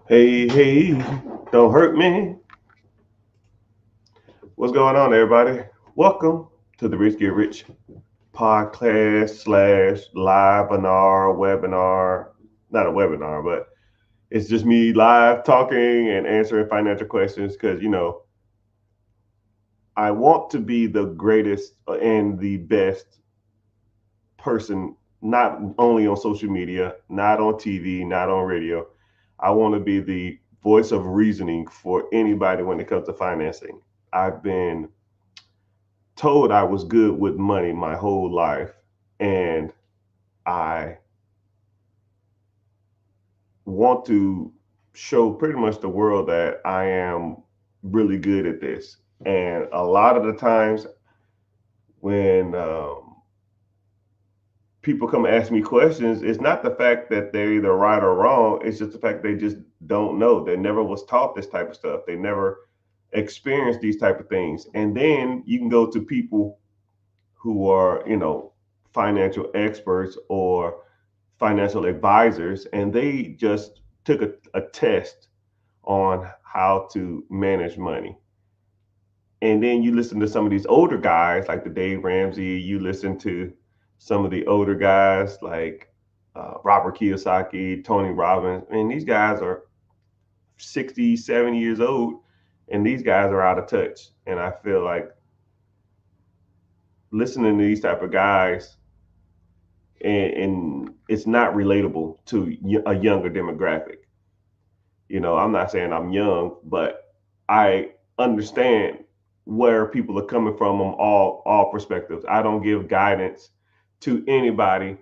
Hey, hey, don't hurt me. What's going on, everybody? Welcome to the Rich Get Rich podcast slash live webinar. Not a webinar, but it's just me live talking and answering financial questions because, I want to be the greatest and the best person, not only on social media, not on TV, not on radio. I want to be the voice of reasoning for anybody when it comes to financing. I've been told I was good with money my whole life, and I want to show pretty much the world that I am really good at this. And a lot of the times when people come ask me questions, it's not the fact that they're either right or wrong. It's just the fact they just don't know. They never was taught this type of stuff. They never experienced these type of things. And then you can go to people who are, financial experts or financial advisors, and they just took a test on how to manage money. And then you listen to some of these older guys like the Dave Ramsey, you listen to some of the older guys like Robert Kiyosaki, Tony Robbins. And these guys are 60, 70 years old, and these guys are out of touch. And I feel like listening to these type of guys, and it's not relatable to a younger demographic. I'm not saying I'm young, but I understand where people are coming from on all perspectives. I don't give guidance to anybody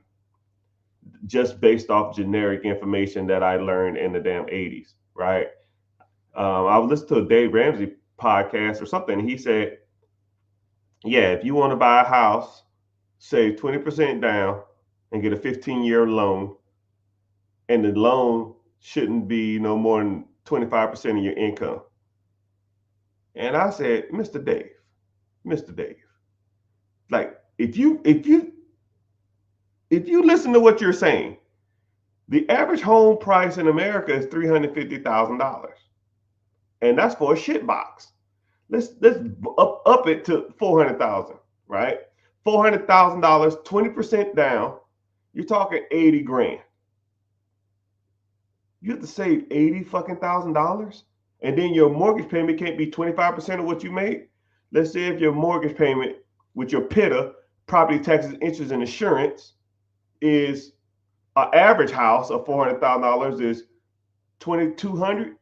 just based off generic information that I learned in the damn 80s, right? I was listening to a Dave Ramsey podcast or something. And he said, yeah, if you want to buy a house, save 20% down and get a 15-year loan, and the loan shouldn't be no more than 25% of your income. And I said, Mr. Dave, like if you listen to what you're saying, the average home price in America is $350,000, and that's for a shit box. Let's up it to 400,000, right? $400,000, 20% down. You're talking 80 grand. You have to save 80 fucking $1,000, and then your mortgage payment can't be 25% of what you made. Let's say if your mortgage payment with your PITA, property taxes, interest, and insurance, is an average house of $400,000 is 2,200,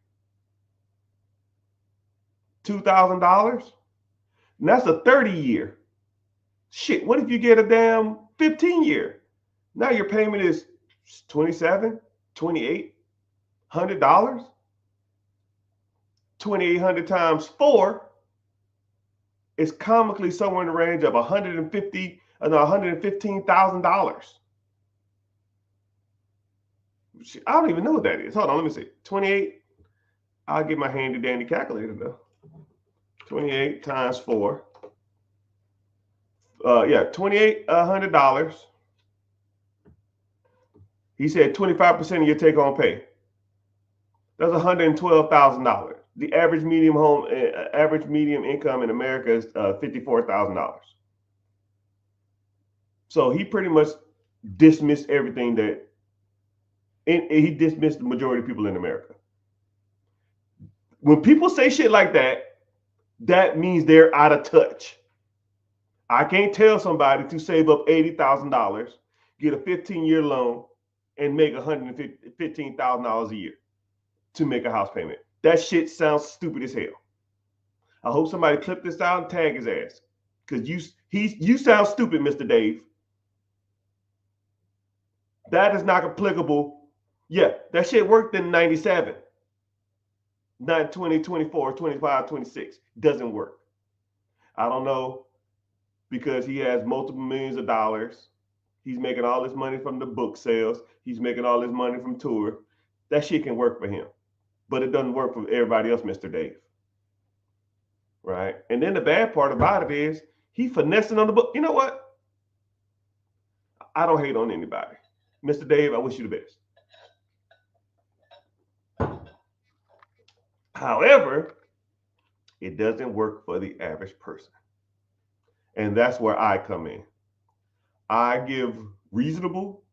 $2,000. And that's a 30-year. Shit, what if you get a damn 15-year? Now your payment is 27, 2,800. 2,800 times 4 is comically somewhere in the range of $115,000. I don't even know what that is. Hold on, let me see. 28. I'll get my handy dandy calculator though. 28 times 4. Yeah, $2,800. He said 25% of your take home pay. That's $112,000. The average medium income in America is $54,000. So he pretty much dismissed everything and he dismissed the majority of people in America. When people say shit like that, that means they're out of touch. I can't tell somebody to save up $80,000, get a 15-year loan, and make $115,000 a year to make a house payment. That shit sounds stupid as hell. I hope somebody clip this out and tag his ass, because you sound stupid, Mr. Dave. That is not applicable. Yeah, that shit worked in 97. Not 20, 24, 25, 26. Doesn't work. I don't know, because he has multiple millions of dollars. He's making all this money from the book sales. He's making all this money from tour. That shit can work for him, but it doesn't work for everybody else, Mr. Dave. Right? And then the bad part about it is he finessing on the book. You know what? I don't hate on anybody. Mr. Dave, I wish you the best. However, it doesn't work for the average person. And that's where I come in. I give reasonable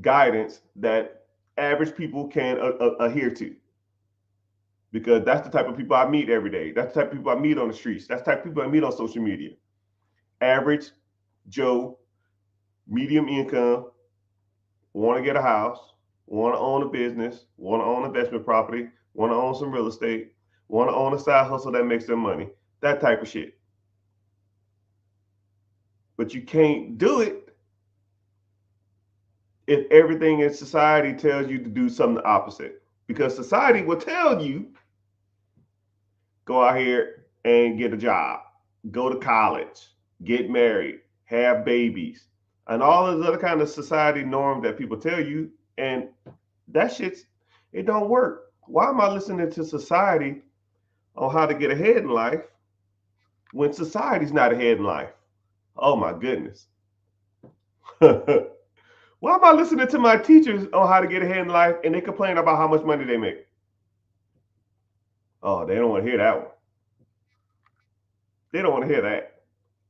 guidance that average people can adhere to. Because that's the type of people I meet every day. That's the type of people I meet on the streets. That's the type of people I meet on social media. Average Joe, medium income, want to get a house, want to own a business, want to own investment property, want to own some real estate, want to own a side hustle that makes them money. That type of shit. But you can't do it if everything in society tells you to do something opposite. Because society will tell you, go out here and get a job, go to college, get married, have babies, and all those other kind of society norms that people tell you. And that shit's, it don't work. Why am I listening to society on how to get ahead in life when society's not ahead in life? Oh my goodness. Why am I listening to my teachers on how to get ahead in life and they complain about how much money they make? Oh, they don't want to hear that one. They don't want to hear that.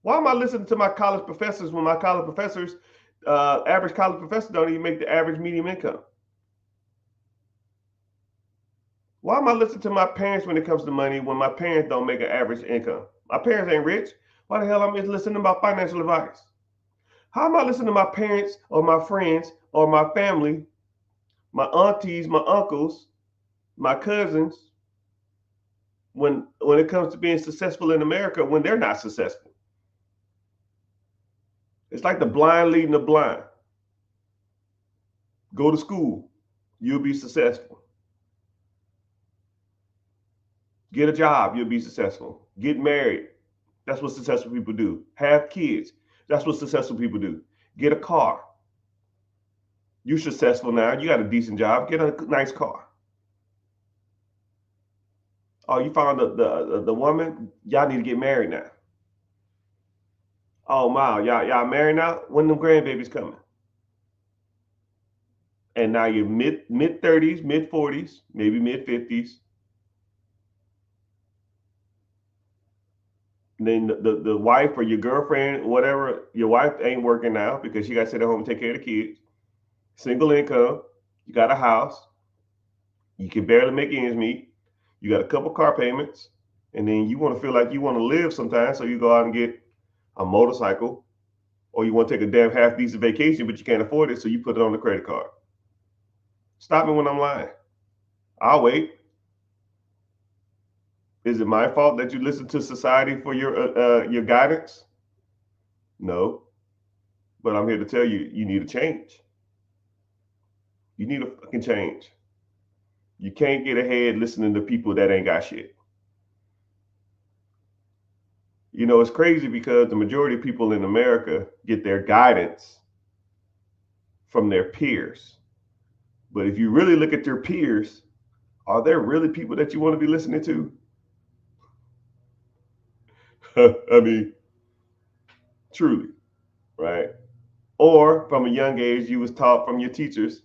Why am I listening to my college professors when my college professors, average college professors don't even make the average medium income? Why am I listening to my parents when it comes to money when my parents don't make an average income? My parents ain't rich. Why the hell am I listening about financial advice? How am I listening to my parents or my friends or my family, my aunties, my uncles, my cousins, when it comes to being successful in America when they're not successful? It's like the blind leading the blind. Go to school, you'll be successful. Get a job, you'll be successful. Get married, that's what successful people do. Have kids, that's what successful people do. Get a car. You're successful now, you got a decent job, get a nice car. Oh, you found the woman, y'all need to get married now. Oh wow, y'all married now? When them grandbabies coming? And now you're mid 30s, mid 40s, maybe mid 50s. And then the wife or your girlfriend, whatever, your wife ain't working now because she got to sit at home and take care of the kids. Single income, you got a house, you can barely make ends meet, you got a couple car payments, and then you want to feel like you want to live sometimes, so you go out and get a motorcycle, or you want to take a damn half decent vacation, but you can't afford it, so you put it on the credit card. Stop me when I'm lying. I'll wait. Is it my fault that you listen to society for your guidance? No, but I'm here to tell you, you need a change. You need a fucking change. You can't get ahead listening to people that ain't got shit. You know, it's crazy because the majority of people in America get their guidance from their peers. But if you really look at your peers, are there really people that you want to be listening to? I mean, truly, right? Or from a young age, you was taught from your teachers,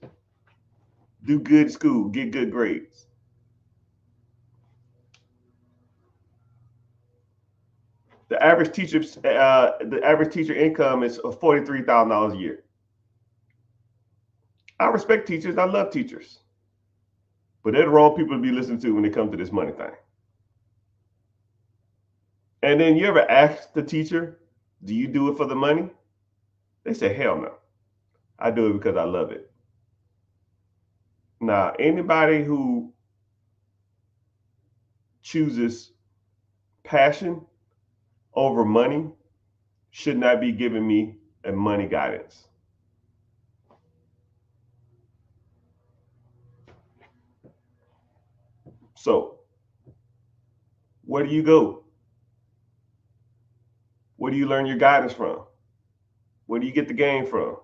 do good in school, get good grades. The average teacher income is $43,000 a year. I respect teachers. I love teachers, but they're the wrong people to be listening to when it comes to this money thing. And then you ever ask the teacher, "Do you do it for the money?" They say, "Hell no. I do it because I love it." Now, anybody who chooses passion over money should not be giving me a money guidance. So, where do you go? Where do you learn your guidance from? Where do you get the game from?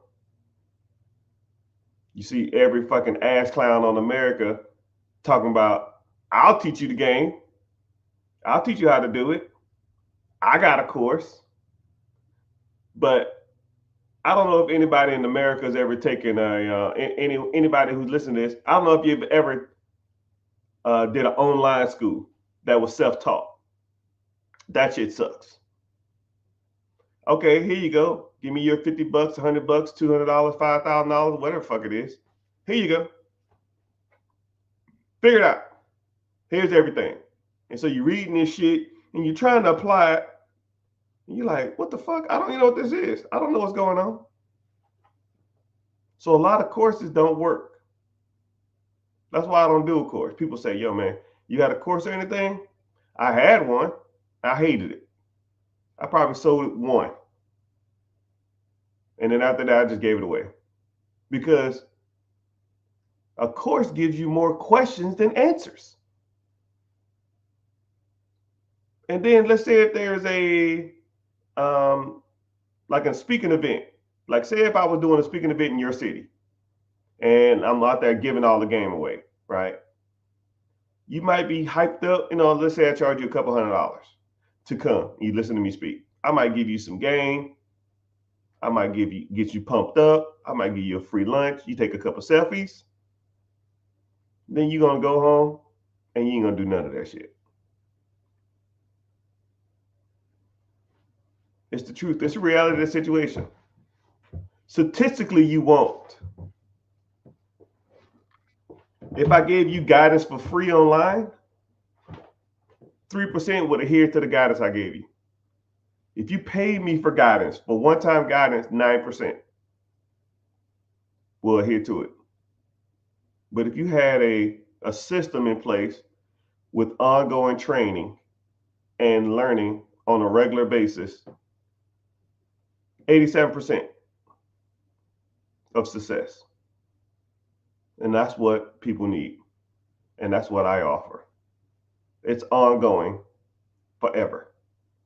You see every fucking ass clown on America talking about, I'll teach you the game. I'll teach you how to do it. I got a course. But I don't know if anybody in America has ever taken anybody who's listening to this. I don't know if you've ever did an online school that was self-taught. That shit sucks. Okay, here you go. Give me your $50, $100, $200, $5,000, whatever the fuck it is. Here you go. Figure it out. Here's everything. And so you're reading this shit and you're trying to apply it. And you're like, what the fuck? I don't even know what this is. I don't know what's going on. So a lot of courses don't work. That's why I don't do a course. People say, yo, man, you got a course or anything? I had one. I hated it. I probably sold one. And then after that, I just gave it away. Because a course gives you more questions than answers. And then let's say if there's like a speaking event. Like say if I was doing a speaking event in your city and I'm out there giving all the game away, right? You might be hyped up, let's say I charge you a couple $100 to come. You listen to me speak. I might give you some game. I might get you pumped up. I might give you a free lunch. You take a couple selfies. Then you're going to go home and you ain't going to do none of that shit. It's the truth. It's the reality of the situation. Statistically, you won't. If I gave you guidance for free online, 3% would adhere to the guidance I gave you. If you paid me for guidance, for one-time guidance, 9% will adhere to it. But if you had a system in place with ongoing training and learning on a regular basis, 87% of success. And that's what people need. And that's what I offer. It's ongoing forever.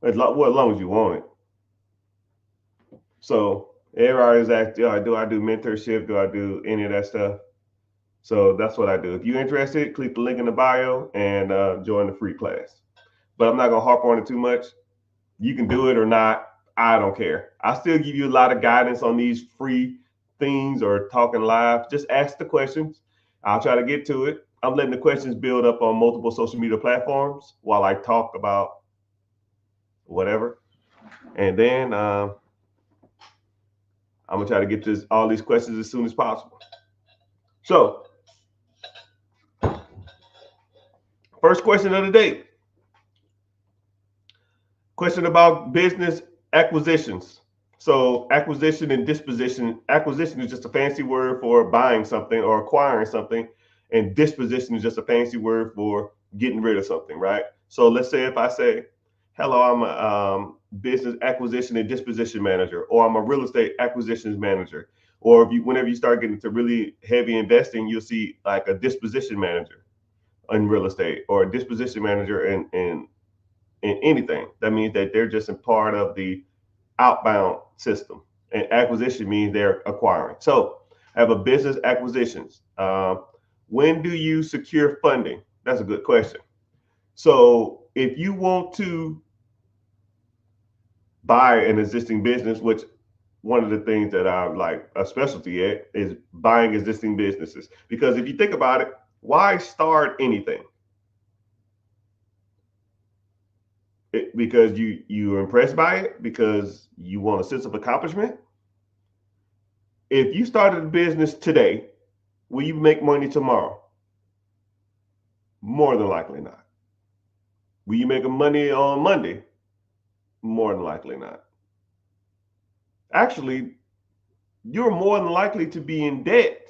As long as you want it. So everybody's asking, do I do mentorship? Do I do any of that stuff? So that's what I do. If you're interested, click the link in the bio and join the free class. But I'm not going to harp on it too much. You can do it or not. I don't care. I still give you a lot of guidance on these free things or talking live. Just ask the questions. I'll try to get to it. I'm letting the questions build up on multiple social media platforms while I talk about whatever. And then I'm going to try to get all these questions as soon as possible. So, first question of the day. Question about business acquisitions. So acquisition and disposition. Acquisition is just a fancy word for buying something or acquiring something. And disposition is just a fancy word for getting rid of something, right? So let's say if I say, hello, I'm a business acquisition and disposition manager, or I'm a real estate acquisitions manager. Or whenever you start getting to really heavy investing, you'll see like a disposition manager in real estate or a disposition manager in anything. That means that they're just a part of the outbound system. And acquisition means they're acquiring. So I have a business acquisitions. When do you secure funding? That's a good question. So if you want to buy an existing business, which one of the things that I like a specialty at is buying existing businesses. Because if you think about it, why start anything? Because you're impressed by it, because you want a sense of accomplishment. If you started a business today, will you make money tomorrow? More than likely not. Will you make money on Monday? More than likely not. Actually, you're more than likely to be in debt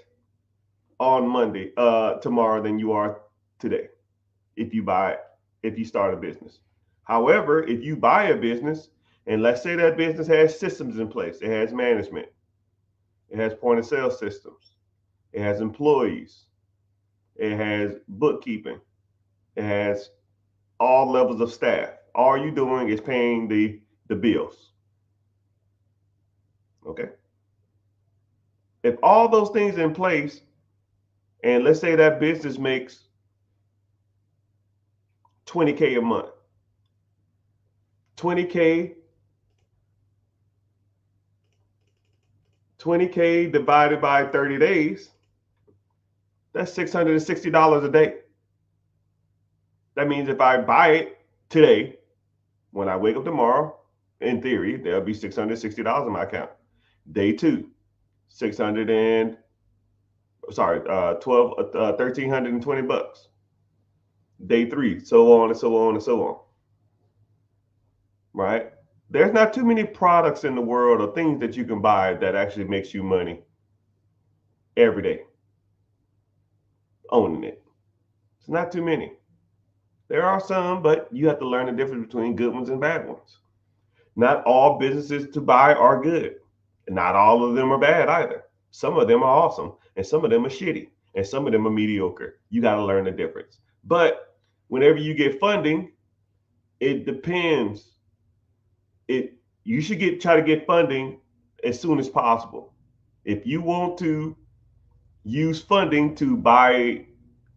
on Monday, tomorrow than you are today. If you start a business. However, if you buy a business, and let's say that business has systems in place, it has management, it has point of sale systems, it has employees, it has bookkeeping, it has all levels of staff. All you're doing is paying the bills. Okay. If all those things are in place, and let's say that business makes $20K a month, 20K divided by 30 days, that's $660 a day. That means if I buy it today, when I wake up tomorrow, in theory, there'll be $660 in my account. Day two, 600 and sorry, 1,320 bucks. Day three, so on and so on and so on. Right? There's not too many products in the world or things that you can buy that actually makes you money every day owning it. It's not too many. There are some, but you have to learn the difference between good ones and bad ones. Not all businesses to buy are good. Not all of them are bad either. Some of them are awesome, and some of them are shitty, and some of them are mediocre. You got to learn the difference. But whenever you get funding, it depends. It you should try to get funding as soon as possible. If you want to use funding to buy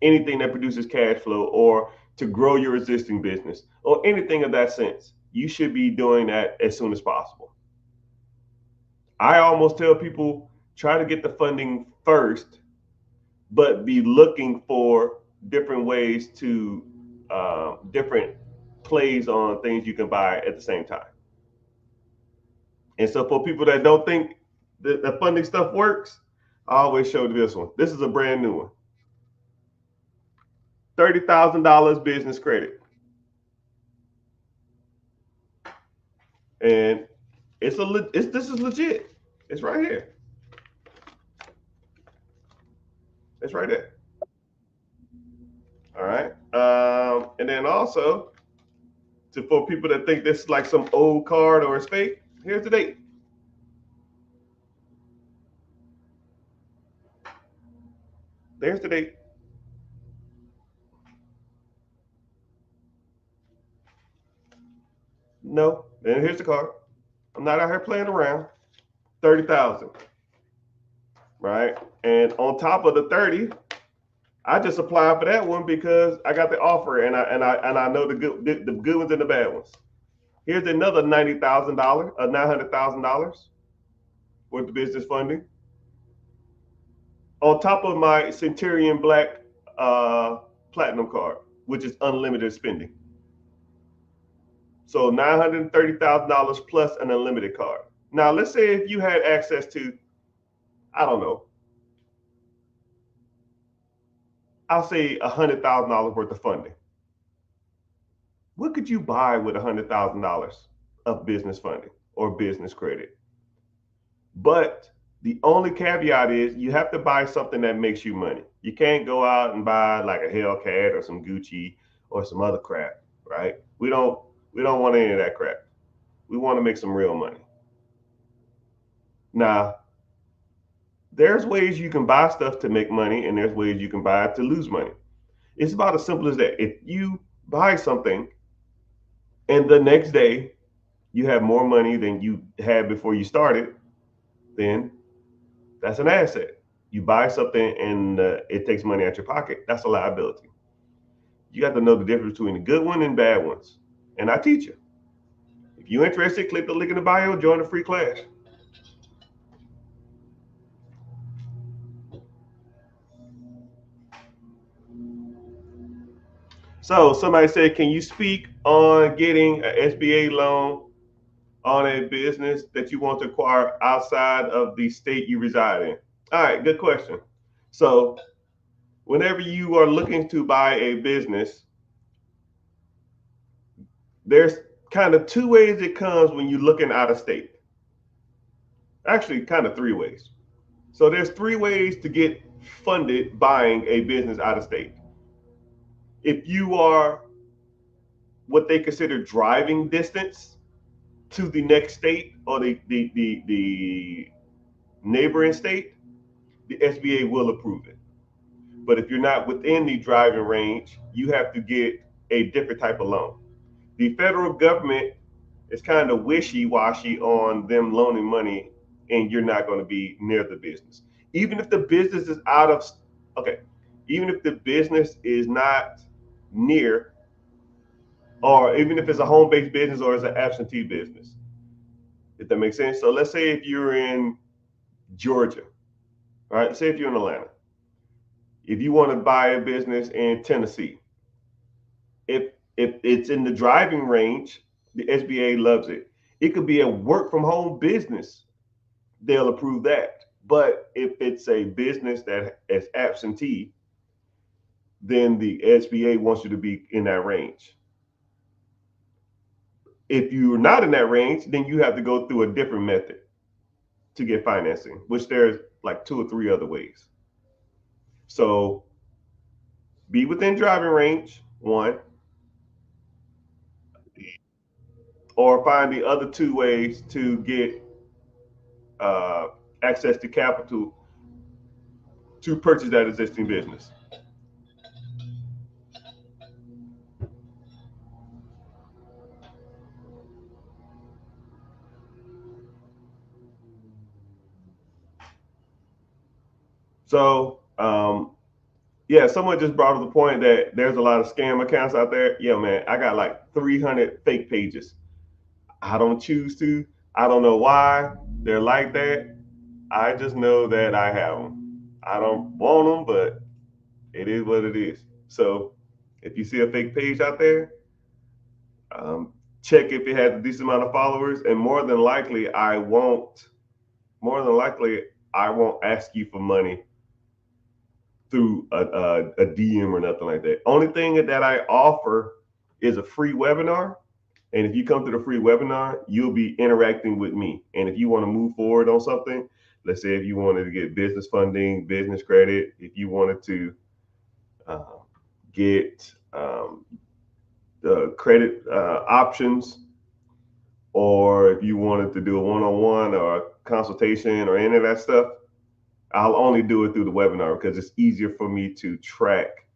anything that produces cash flow or to grow your existing business or anything of that sense, you should be doing that as soon as possible. I almost tell people try to get the funding first, but be looking for different ways to different plays on things you can buy at the same time. And so for people that don't think that the funding stuff works, I always show this one. This is a brand new one. $30,000 business credit. And this is legit. It's right here. It's right there. All right. And then also for people that think this is like some old card or it's fake, here's the date. There's the date. No. And here's the card. I'm not out here playing around. 30,000. Right. And on top of the 30, I just applied for that one because I got the offer and I know the good ones and the bad ones. Here's another $90,000, $900,000 worth of business funding on top of my Centurion Black Platinum card, which is unlimited spending. So $930,000 plus an unlimited card. Now, let's say if you had access to, I don't know, I'll say $100,000 worth of funding. What could you buy with $100,000 of business funding or business credit? But the only caveat is you have to buy something that makes you money. You can't go out and buy like a Hellcat or some Gucci or some other crap, right? We don't want any of that crap. We want to make some real money. Now, there's ways you can buy stuff to make money, and there's ways you can buy it to lose money. It's about as simple as that. If you buy something and the next day you have more money than you had before you started, then that's an asset. You buy something and it takes money out your pocket. That's a liability. You got to know the difference between the good one and bad ones. And I teach you. If you're interested, click the link in the bio, join the free class. So somebody said, can you speak on getting an SBA loan on a business that you want to acquire outside of the state you reside in? All right, good question. So whenever you are looking to buy a business, there's kind of two ways it comes when you're looking out of state. Actually, kind of three ways. So there's three ways to get funded buying a business out of state. If you are what they consider driving distance to the next state or the neighboring state, the SBA will approve it. But if you're not within the driving range, you have to get a different type of loan. The federal government is kind of wishy-washy on them loaning money, and you're not going to be near the business. Even if the business is out of, okay, even if the business is not near, or even if it's a home-based business or it's an absentee business, if that makes sense. So let's say if you're in Georgia, right? Say if you're in Atlanta, if you want to buy a business in Tennessee, If it's in the driving range, the SBA loves it. It could be a work from home business, they'll approve that. But if it's a business that is absentee, then the SBA wants you to be in that range. If you're not in that range, then you have to go through a different method to get financing, which there's like 2 or 3 other ways. So be within driving range, one, or find the other 2 ways to get uh, access to capital to purchase that existing business. So, yeah, someone just brought up the point that there's a lot of scam accounts out there. Yeah, man, I got like 300 fake pages. I don't choose to. I don't know why they're like that. I just know that I have them. I don't want them, but it is what it is. So if you see a fake page out there, um, check if it has a decent amount of followers, and More than likely, I won't ask you for money through a DM or nothing like that. Only thing that I offer is a free webinar. And if you come to the free webinar, you'll be interacting with me. And if you want to move forward on something, let's say if you wanted to get business funding, business credit, if you wanted to uh, get the credit options, or if you wanted to do a one-on-one or a consultation or any of that stuff, I'll only do it through the webinar because it's easier for me to track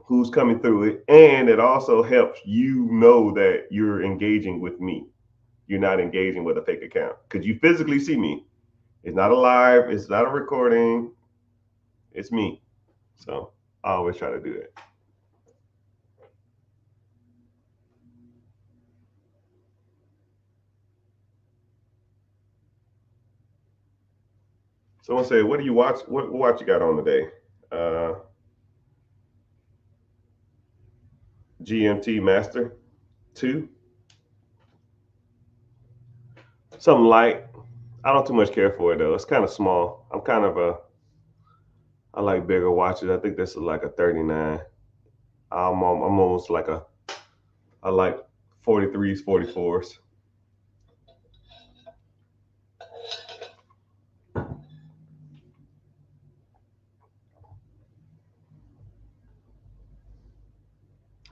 who's coming through it. And it also helps you know that you're engaging with me. You're not engaging with a fake account because you physically see me. It's not a live, it's not a recording, it's me. So I always try to do that. Someone said, "What do you watch? What watch you got on today?" Uh, GMT Master 2, something light. I don't too much care for it though. It's kind of small. I like bigger watches. I think this is like a 39. I'm almost like I like 43s, 44s.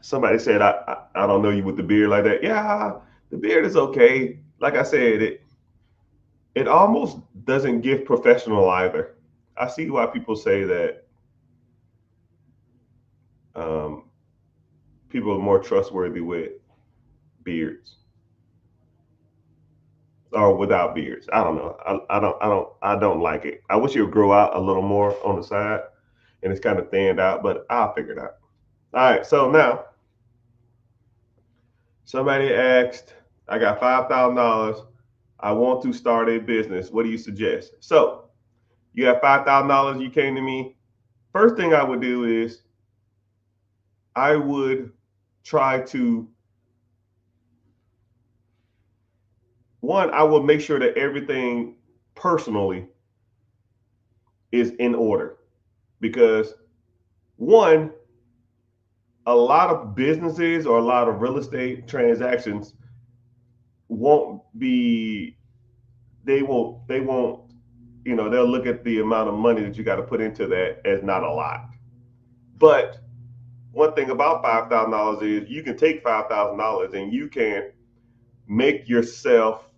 Somebody said I don't know you with the beard like that. Yeah, the beard is okay. Like I said, it almost doesn't give professional either. I see why people say that um, people are more trustworthy with beards or without beards. I don't know. I don't like it. I wish it would grow out a little more on the side, and it's kind of thinned out. But I'll figure it out. All right. So now somebody asked, I got $5,000. I want to start a business. What do you suggest? So you have $5,000. You came to me. First thing I would do is I would try to one. I will make sure that everything personally is in order because one, a lot of businesses or a lot of real estate transactions won't be they won't they'll look at the amount of money that you got to put into that as not a lot. But one thing about $5,000 is you can take $5,000 and you can make yourself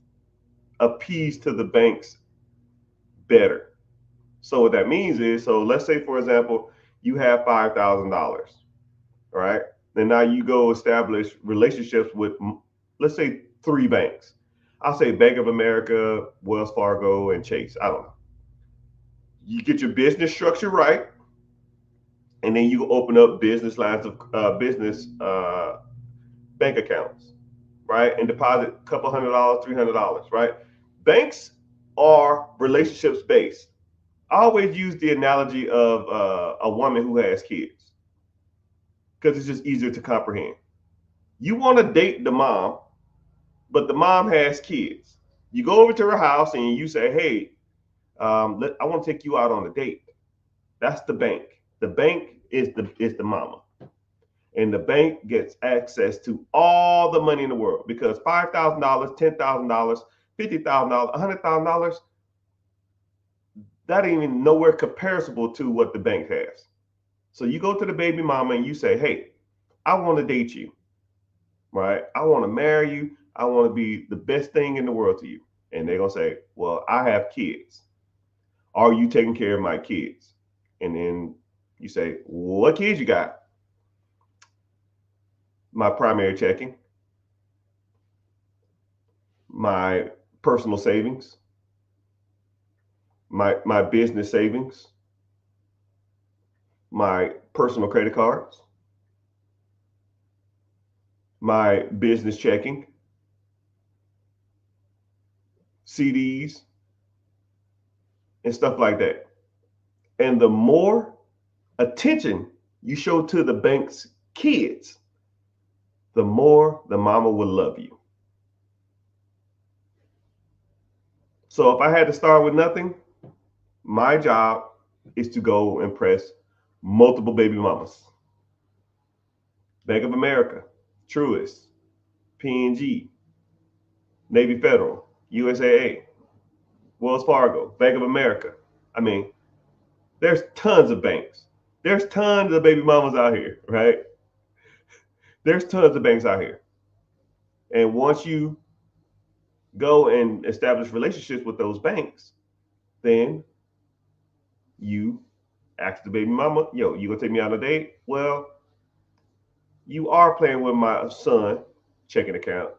appease to the banks better. So what that means is, so let's say for example, you have $5,000, right? Then now you go establish relationships with, let's say, 3 banks. I'll say Bank of America, Wells Fargo, and Chase. I don't know. You get your business structure right, and then you open up business lines of business bank accounts, right? And deposit a couple $100, $300, right? Banks are relationships based. I always use the analogy of a woman who has kids. because it's just easier to comprehend. You want to date the mom, but the mom has kids. You go over to her house and you say, "Hey, I want to take you out on a date." That's the bank. The bank is the mama, and the bank gets access to all the money in the world because $5,000, $10,000, $50,000, $100,000, that ain't even nowhere comparable to what the bank has. So you go to the baby mama and you say, "Hey, I want to date you, right? I want to marry you. I want to be the best thing in the world to you." And they're gonna say, "Well, I have kids. Are you taking care of my kids?" And then you say, "What kids you got?" "My primary checking, my personal savings, my business savings, my personal credit cards, my business checking, CDs, and stuff like that." And the more attention you show to the bank's kids, the more the mama will love you. So if I had to start with nothing, my job is to go impress multiple baby mamas. Bank of America, Truist, PNG, Navy Federal, USAA, Wells Fargo, Bank of America. I mean, there's tons of banks. There's tons of baby mamas out here, right? There's tons of banks out here. And once you go and establish relationships with those banks, then you ask the baby mama, "Yo, you gonna take me on a date?" "Well, you are playing with my son checking account,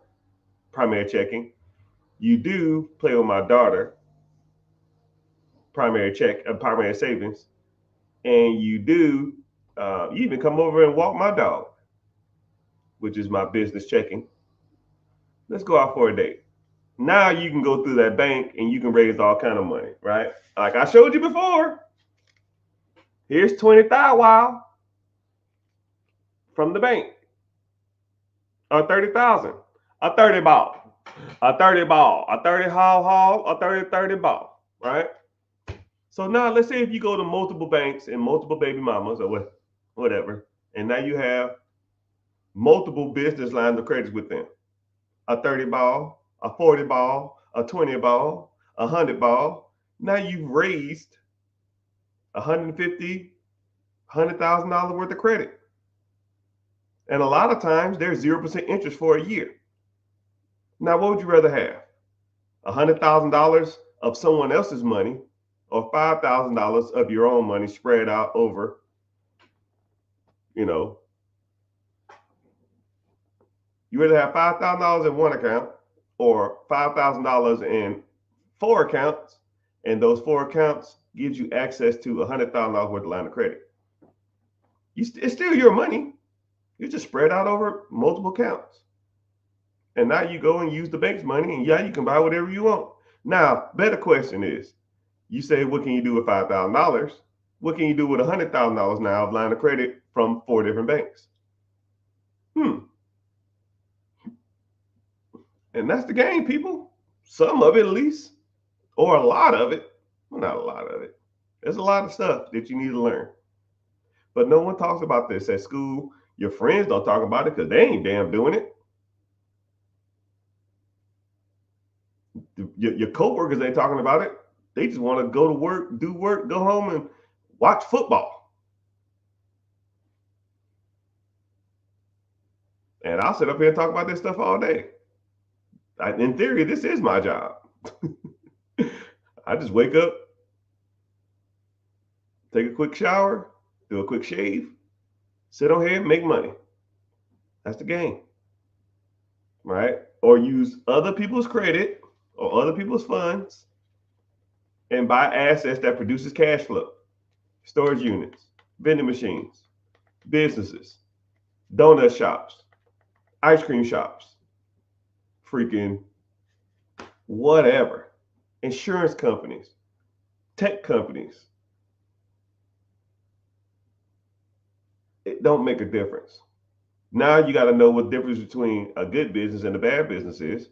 primary checking. You do play with my daughter, primary savings, and you do you even come over and walk my dog, which is my business checking. Let's go out for a date." Now you can go through that bank and you can raise all kind of money, right? Like I showed you before. Here's 20,000 from the bank, or 30,000, a 30 ball, a 30 ball, a 30 haul, a 30 ball, right? So now let's say if you go to multiple banks and multiple baby mamas or whatever, and now you have multiple business lines of credit with them. A 30 ball, a 40 ball, a 20 ball, a 100 ball. Now you've raised 150, $100,000 worth of credit. And a lot of times there's 0% interest for a year. Now, what would you rather have? $100,000 of someone else's money or $5,000 of your own money spread out over, you know, you rather have $5,000 in one account or $5,000 in four accounts, and those four accounts gives you access to $100,000 worth of line of credit. It's still your money. You just spread out over multiple accounts. And now you go and use the bank's money, and yeah, you can buy whatever you want. Now, better question is, you say, what can you do with $5,000? What can you do with $100,000 now of line of credit from four different banks? And that's the game, people. Some of it, at least, or a lot of it. Well, not a lot of it. There's a lot of stuff that you need to learn. But no one talks about this at school. Your friends don't talk about it because they ain't damn doing it. Your coworkers ain't talking about it. They just want to go to work, do work, go home, and watch football. And I'll sit up here and talk about this stuff all day. In theory, this is my job. I just wake up, take a quick shower, do a quick shave, sit on here and make money. That's the game, right? Or use other people's credit or other people's funds and buy assets that produces cash flow, storage units, vending machines, businesses, donut shops, ice cream shops, freaking whatever, insurance companies, tech companies. it don't make a difference. Now you got to know what the difference between a good business and a bad business is.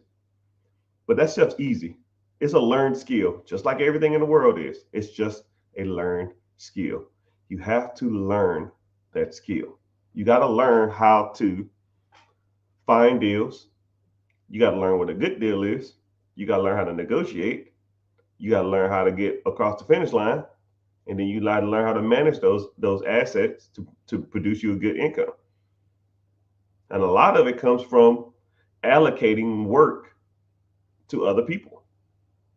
But that stuff's easy. It's a learned skill, just like everything in the world is. It's just a learned skill. You have to learn that skill. You got to learn how to find deals. You got to learn what a good deal is. You got to learn how to negotiate. You got to learn how to get across the finish line, and then you got to learn how to manage those assets to produce you a good income. And a lot of it comes from allocating work to other people.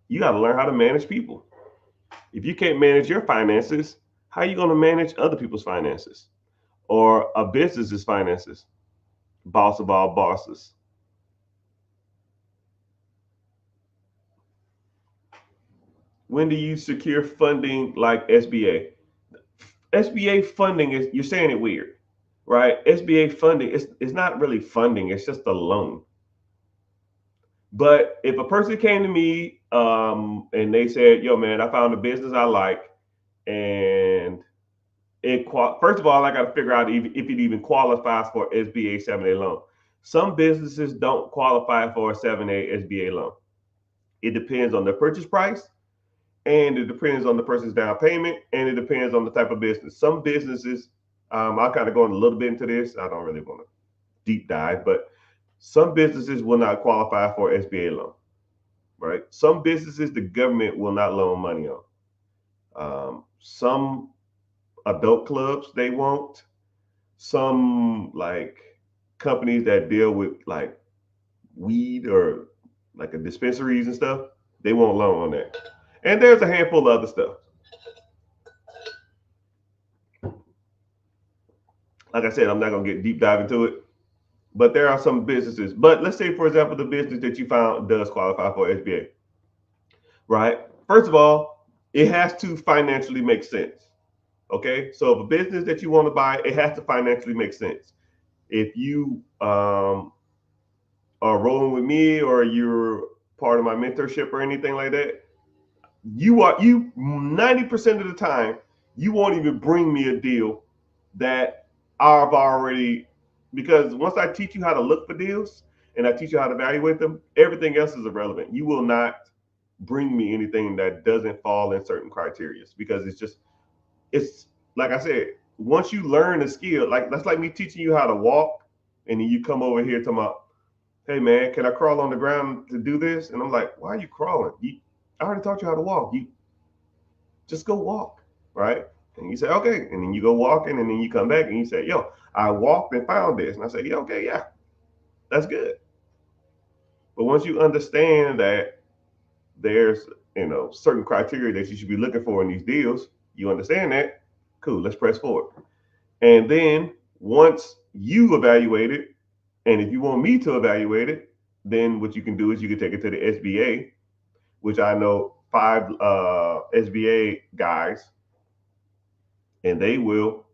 You got to learn how to manage people. If you can't manage your finances, how are you going to manage other people's finances or a business's finances? Boss of all bosses. When do you secure funding like SBA? SBA funding is, you're saying it weird, right? SBA funding is not really funding, it's just a loan. But if a person came to me and they said, yo, man, I found a business I like, and first of all, I got to figure out if it even qualifies for SBA 7A loan. Some businesses don't qualify for a 7A SBA loan. It depends on the purchase price, and it depends on the person's down payment, and it depends on the type of business. Some businesses, I'll kind of go in a little bit into this. I don't really want to deep dive, but some businesses will not qualify for SBA loan, right? Some businesses the government will not loan money on. Some adult clubs they won't. Some like companies that deal with like weed or like a dispensaries and stuff, they won't loan on that. And there's a handful of other stuff. Like I said, I'm not gonna get deep dive into it, but there are some businesses. But let's say, for example, the business that you found does qualify for SBA, right? First of all, it has to financially make sense. Okay, so if a business that you want to buy, it has to financially make sense. If you are rolling with me or you're part of my mentorship or anything like that, you 90% of the time you won't even bring me a deal that I've already, because once I teach you how to look for deals and I teach you how to evaluate them, everything else is irrelevant. You will not bring me anything that doesn't fall in certain criteria, because it's like I said, once you learn a skill, like that's like me teaching you how to walk, and then you come over here talking about, hey man, can I crawl on the ground to do this? And I'm like, why are you crawling? I already taught you how to walk. You just go walk, right? And you say, okay. And then you go walking, and then you come back and you say, yo, I walked and found this. And I say, yeah, okay, yeah, that's good. But once you understand that there's, certain criteria that you should be looking for in these deals, you understand that, cool, let's press forward. And then once you evaluate it, and if you want me to evaluate it, then what you can do is you can take it to the SBA, which I know 5 SBA guys, and they will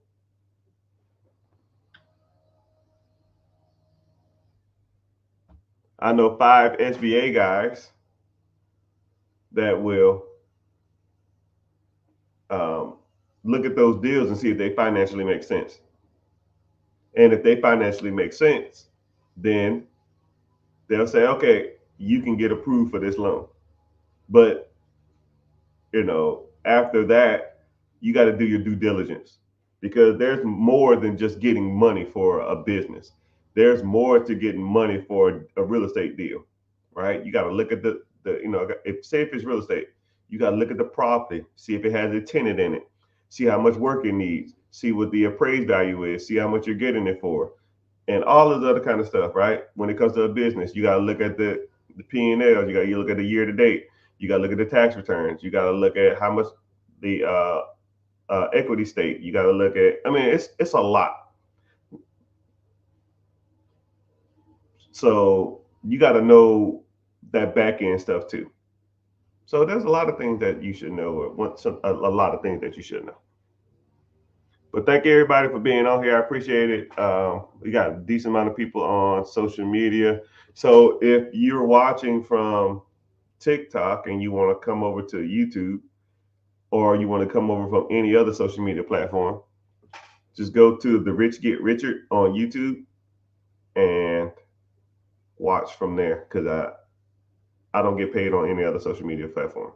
I know 5 SBA guys that will um, look at those deals and see if they financially make sense. And if they financially make sense, then they'll say, okay, you can get approved for this loan. But after that, you got to do your due diligence, because there's more than just getting money for a business. There's more to getting money for a real estate deal, right? You got to look at if it's real estate, you got to look at the property, see if it has a tenant in it, see how much work it needs, see what the appraised value is, see how much you're getting it for, and all of the other kind of stuff, right? When it comes to a business, you got to look at the P&Ls, you look at the year to date, you got to look at the tax returns, you got to look at how much the equity stake, you got to look at. I mean, it's a lot. So you got to know that back end stuff too. So there's a lot of things that you should know, or a lot of things that you should know. But thank you everybody for being on here. I appreciate it. We got a decent amount of people on social media. So if you're watching from TikTok and you want to come over to YouTube, or you want to come over from any other social media platform, Just go to the Rich Get Richard on YouTube and watch from there because I don't get paid on any other social media platforms.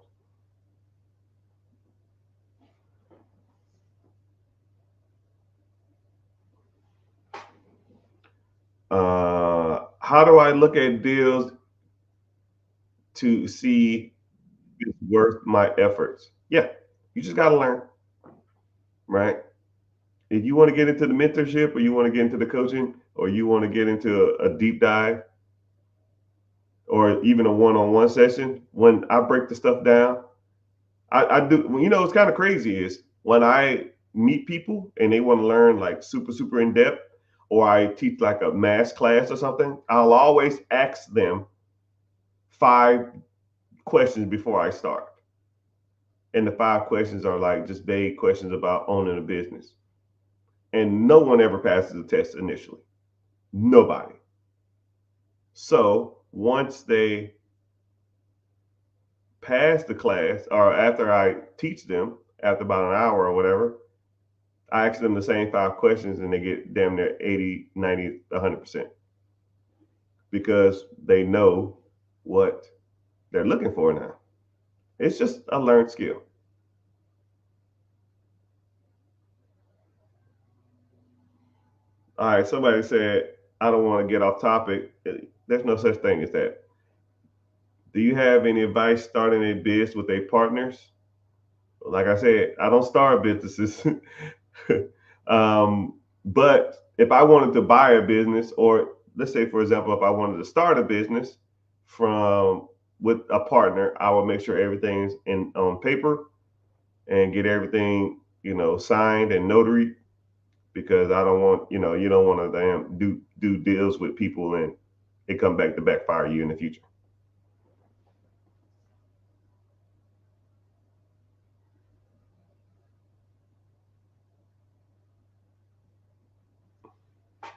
How do I look at deals to see if it's worth my efforts? Yeah, you just got to learn, right? If you want to get into the mentorship or you want to get into the coaching or you want to get into a deep dive or even a one-on-one session, when I break the stuff down, I do, you know, it's kind of crazy is when I meet people and they want to learn like super in depth, or I teach like a mass class or something, I'll always ask them 5 questions before I start. And the 5 questions are like just vague questions about owning a business. And no one ever passes the test initially. Nobody. So once they pass the class, or after I teach them, after about an hour or whatever, I ask them the same 5 questions and they get damn near 80, 90, 100% because they know what they're looking for now. It's just a learned skill. All right, somebody said, I don't want to get off topic. There's no such thing as that. Do you have any advice starting a biz with a partners? Like I said, I don't start businesses. But if I wanted to buy a business, or let's say, for example, if I wanted to start a business from with a partner, I would make sure everything's in on paper and get everything, you know, signed and notary because I don't want, you know, you don't want to damn do deals with people and it come back to backfire you in the future.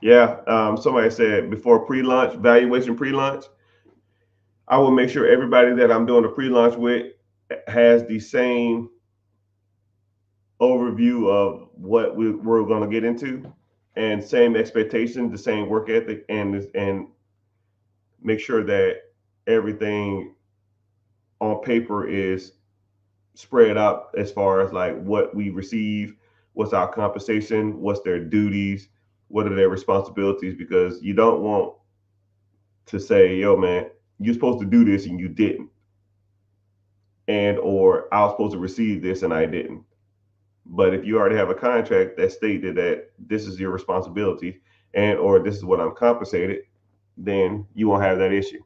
Yeah. Somebody said before pre-launch, valuation pre-launch, I will make sure everybody that I'm doing a pre-launch with has the same overview of what we're going to get into and same expectations, the same work ethic, and make sure that everything on paper is spread out as far as like what we receive, what's our compensation, what's their duties, what are their responsibilities, because you don't want to say, yo man, you're supposed to do this and you didn't, and or I was supposed to receive this and I didn't. But if you already have a contract that stated that this is your responsibility and or this is what I'm compensated, then you won't have that issue.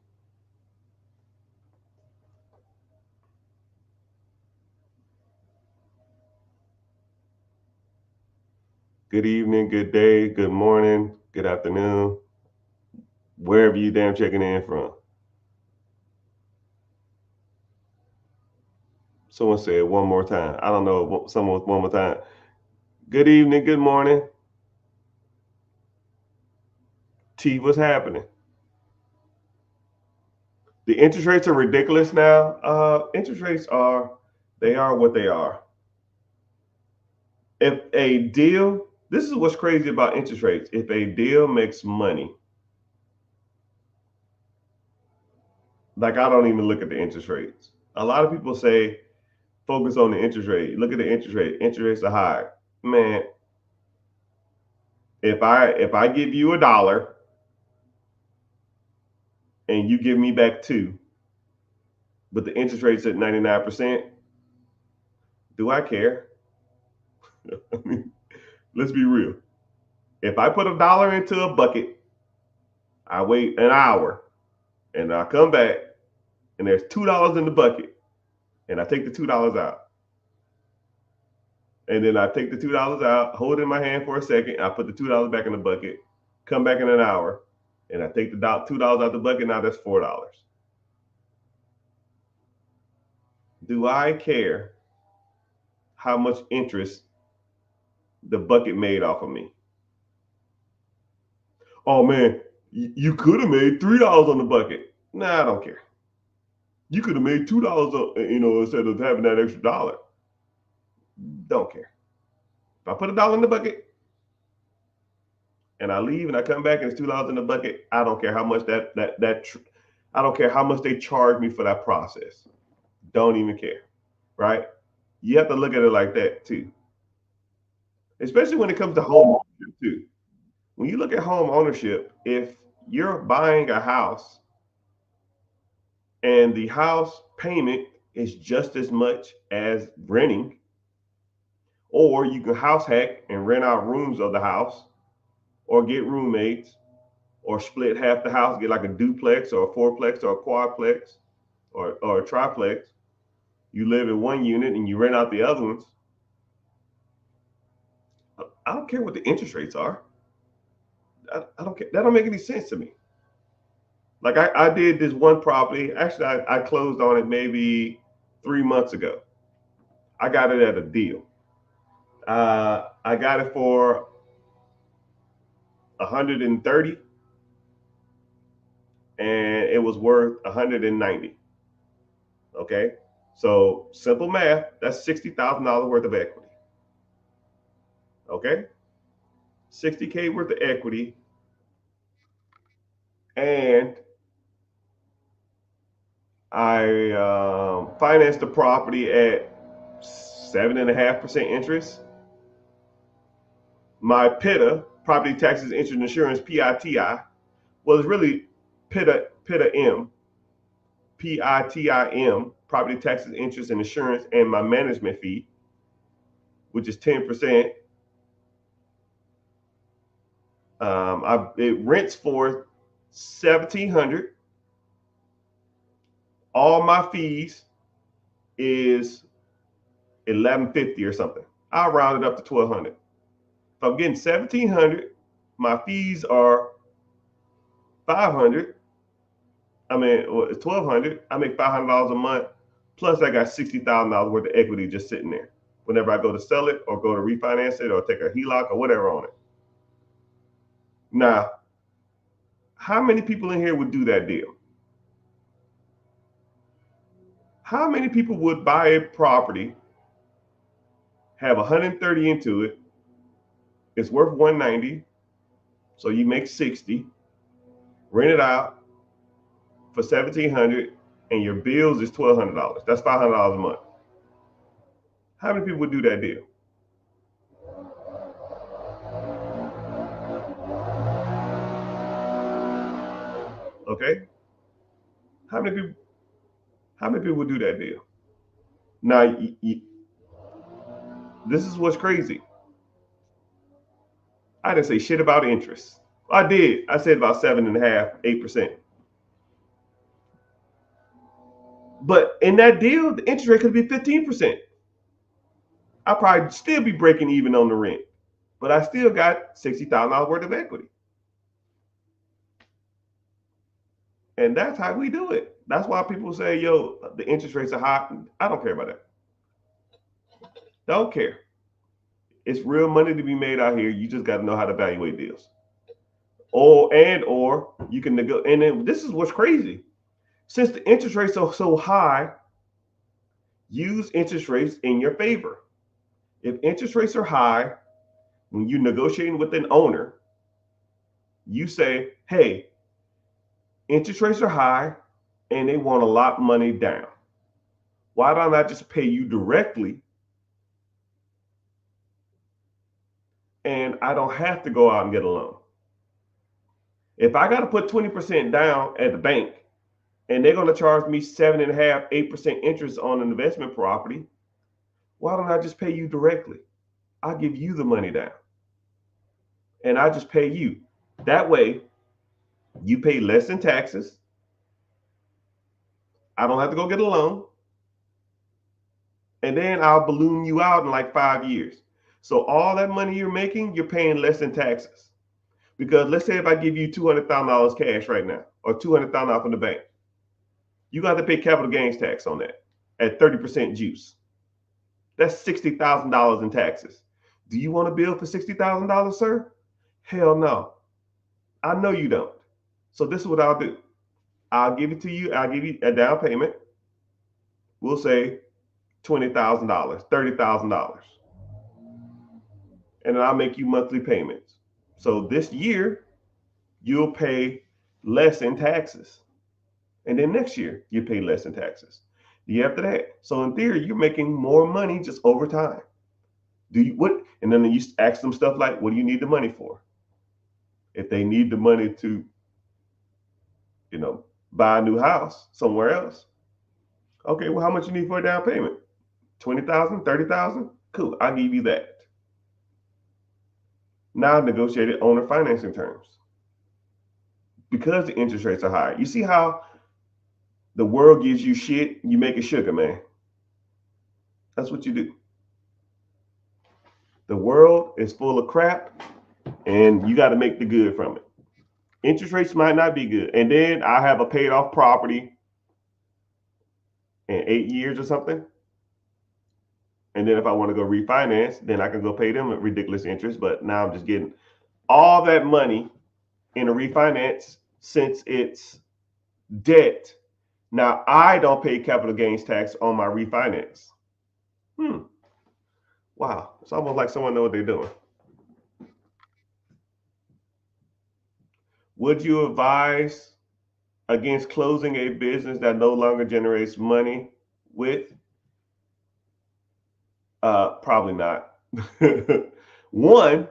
Good evening, good day, good morning, good afternoon, wherever you damn checking in from. Someone said one more time. I don't know. Someone one more time. Good evening, good morning. T, what's happening? The interest rates are ridiculous now. Interest rates are, they are what they are. If a deal, this is what's crazy about interest rates. If a deal makes money, like I don't even look at the interest rates. A lot of people say focus on the interest rate. Look at the interest rate. Interest rates are high. Man, if I give you $1 and you give me back two, but the interest rate's at 99%, do I care? I mean, let's be real. If I put $1 into a bucket, I wait an hour and I come back and there's $2 in the bucket and I take the $2 out. And then I take the $2 out, hold it in my hand for a second. I put the $2 back in the bucket, come back in an hour, and I take the $2 out the bucket. Now that's $4. Do I care how much interest the bucket made off of me? Oh man, you could have made $3 on the bucket. Nah, I don't care. You could have made $2, instead of having that extra dollar. Don't care. If I put $1 in the bucket, and I leave and I come back and it's $2 in the bucket, I don't care how much I don't care how much they charge me for that process. Don't even care, right? You have to look at it like that too, especially when it comes to home ownership too. When you look at home ownership, if you're buying a house and the house payment is just as much as renting, or you can house hack and rent out rooms of the house, or get roommates, or split half the house, get like a duplex or a fourplex or a quadplex or a triplex. You live in one unit and you rent out the other ones. I don't care what the interest rates are. I don't care. That don't make any sense to me. Like I did this one property. Actually, I closed on it maybe 3 months ago. I got it at a deal. I got it for 130, and it was worth 190. Okay, so simple math. That's $60,000 worth of equity. Okay, 60K worth of equity, and I financed the property at 7.5% interest. My PITA, property taxes, interest, insurance, PITI, was really PITA PITIM, property taxes, interest, and insurance, and my management fee, which is 10%. It rents for 1,700. All my fees is 1,150 or something. I'll round it up to 1,200. If I'm getting 1,700, my fees are 500. I mean, it's 1,200. I make $500 a month. Plus, I got $60,000 worth of equity just sitting there. Whenever I go to sell it or go to refinance it or take a HELOC or whatever on it. Now, how many people in here would do that deal? How many people would buy a property, have 130 into it, it's worth 190, so you make 60, rent it out for 1,700, and your bills is $1,200. That's $500 a month. How many people would do that deal? Okay, how many people? How many people would do that deal? Now, this is what's crazy. I didn't say shit about interest. I did. I said about 7.5%, 8%. But in that deal, the interest rate could be 15%. I'll probably still be breaking even on the rent, but I still got $60,000 worth of equity. And that's how we do it. That's why people say, yo, the interest rates are high. I don't care about that. Don't care. It's real money to be made out here. You just got to know how to evaluate deals. Or you can negotiate. And then this is what's crazy. Since the interest rates are so high, use interest rates in your favor. If interest rates are high, when you're negotiating with an owner, you say, hey, interest rates are high and they want a lot of money down. Why don't I just pay you directly and I don't have to go out and get a loan? If I got to put 20% down at the bank and they're going to charge me 7.5%, 8% interest on an investment property, why don't I just pay you directly? I'll give you the money down and I just pay you. That way, you pay less in taxes. I don't have to go get a loan. And then I'll balloon you out in like 5 years. So all that money you're making, you're paying less in taxes. Because let's say if I give you $200,000 cash right now, or $200,000 from the bank, you got to pay capital gains tax on that at 30% juice. That's $60,000 in taxes. Do you want a bill for $60,000, sir? Hell no. I know you don't. So this is what I'll do. I'll give it to you. I'll give you a down payment. We'll say $20,000, $30,000. And then I'll make you monthly payments. So this year, you'll pay less in taxes. And then next year, you pay less in taxes. The year after that. So in theory, you're making more money just over time. Do you what? And then you ask them stuff like, what do you need the money for? If they need the money to, buy a new house somewhere else. Okay, well, how much you need for a down payment? 20,000, 30,000? Cool, I'll give you that. Now negotiated owner financing terms. Because the interest rates are high. You see how the world gives you shit, you make it sugar, man. That's what you do. The world is full of crap, and you got to make the good from it. Interest rates might not be good. And then I have a paid off property in 8 years or something. And then if I want to go refinance, then I can go pay them a ridiculous interest. But now I'm just getting all that money in a refinance since it's debt. Now I don't pay capital gains tax on my refinance. Wow. It's almost like someone knows what they're doing. Would you advise against closing a business that no longer generates money with? Probably not. One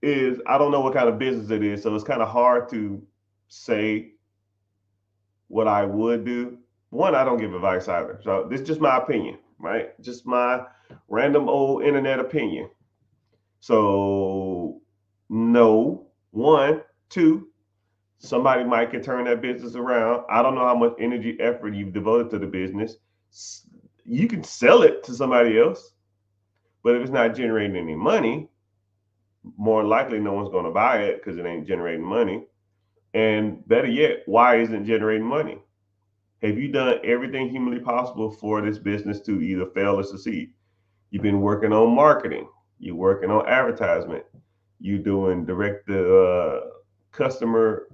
is I don't know what kind of business it is, so it's kind of hard to say what I would do. One, I don't give advice either. So this is just my opinion, right? Just my random old internet opinion. So no. One, two, somebody might can turn that business around. I don't know how much energy, effort you've devoted to the business. You can sell it to somebody else, but if it's not generating any money, more likely no one's going to buy it because it ain't generating money. And better yet, why isn't it generating money? Have you done everything humanly possible for this business to either fail or succeed? You've been working on marketing. You're working on advertisement. You're doing direct customer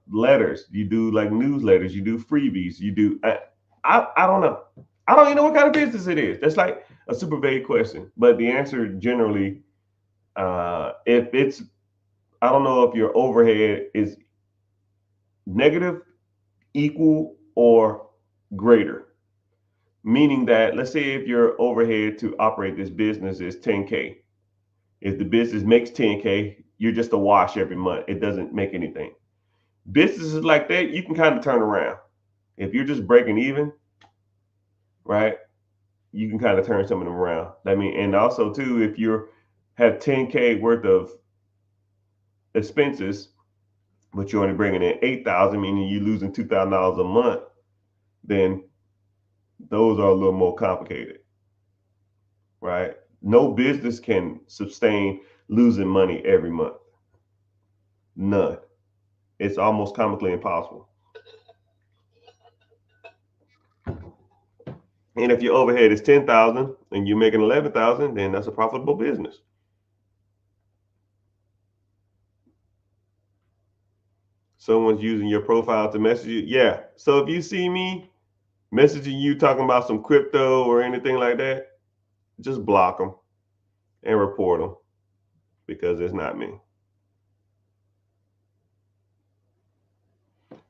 letters. You do like newsletters. You do freebies. You do. I don't know. I don't even know what kind of business it is. That's like a super vague question. But the answer generally, if it's, I don't know if your overhead is negative, equal, or greater. Meaning that, let's say if your overhead to operate this business is 10K. If the business makes 10K, you're just a wash every month. It doesn't make anything. Businesses like that, you can kind of turn around. If you're just breaking even, right, you can kind of turn some of them around. I mean, and also too, if you have 10K worth of expenses, but you're only bringing in 8,000, meaning you're losing $2,000 a month, then those are a little more complicated, right? No business can sustain losing money every month. None. It's almost comically impossible. And if your overhead is 10,000 and you're making 11,000, then that's a profitable business. Someone's using your profile to message you. Yeah. So if you see me messaging you talking about some crypto or anything like that, just block them and report them because it's not me.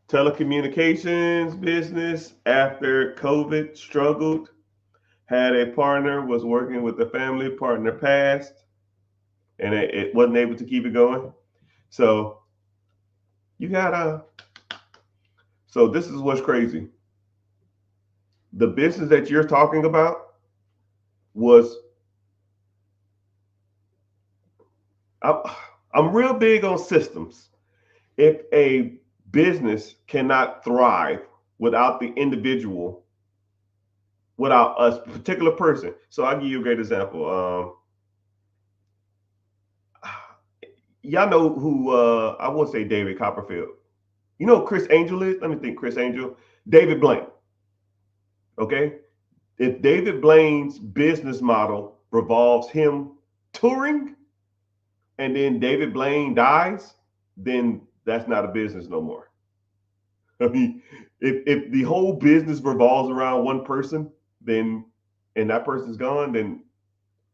Telecommunications business after COVID struggled. Had a partner, was working with the family, partner passed, and it wasn't able to keep it going. So you gotta, so this is what's crazy. The business that you're talking about was, I'm real big on systems. If a business cannot thrive without the individual, without a particular person. So I'll give you a great example. Y'all know who, I won't say David Copperfield. You know who Chris Angel is? Let me think. Chris Angel. David Blaine. Okay. If David Blaine's business model revolves him touring and then David Blaine dies, then that's not a business no more. I mean, if the whole business revolves around one person, then and that person's gone, then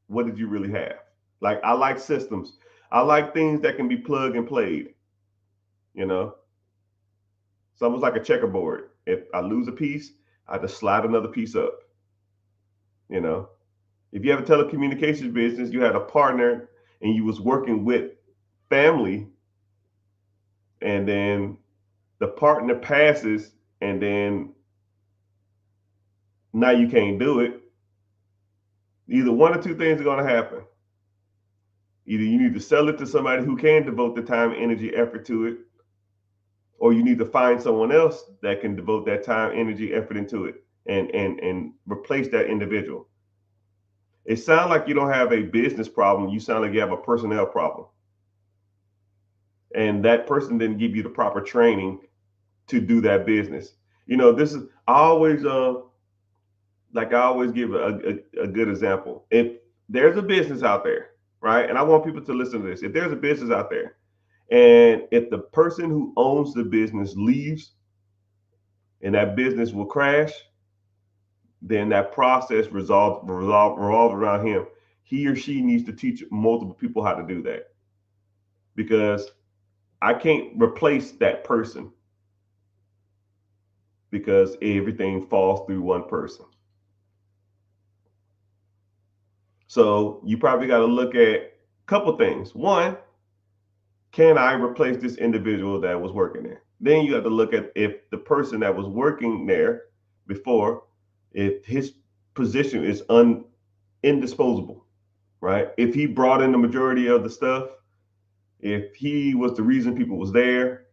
what did you really have? Like I like systems. I like things that can be plug and played. You know, it's almost like a checkerboard. If I lose a piece, I just slide another piece up. You know, if you have a telecommunications business, you had a partner and you was working with family, and then the partner passes, and then now you can't do it. Either one or two things are going to happen. Either you need to sell it to somebody who can devote the time, energy, effort to it, or you need to find someone else that can devote that time, energy, effort into it, and replace that individual. It sounds like you don't have a business problem. You sound like you have a personnel problem, and that person didn't give you the proper training to do that business. You know, this is I always give a good example. If there's a business out there, right, and I want people to listen to this. If there's a business out there, and if the person who owns the business leaves, and that business will crash, then that process revolves around him. He or she needs to teach multiple people how to do that, because I can't replace that person, because everything falls through one person. So you probably got to look at a couple things. One, can I replace this individual that was working there? Then you have to look at if the person that was working there before, if his position is indisposable, right? If he brought in the majority of the stuff, if he was the reason people was there,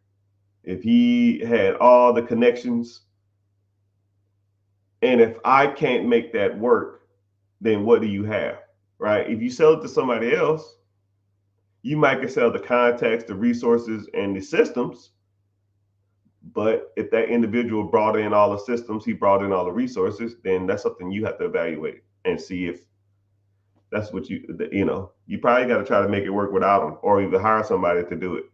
if he had all the connections, and if I can't make that work, then what do you have, right? If you sell it to somebody else, you might can sell the context, the resources, and the systems. But if that individual brought in all the systems, he brought in all the resources, then that's something you have to evaluate and see if that's what you probably got to try to make it work without them, or even hire somebody to do it.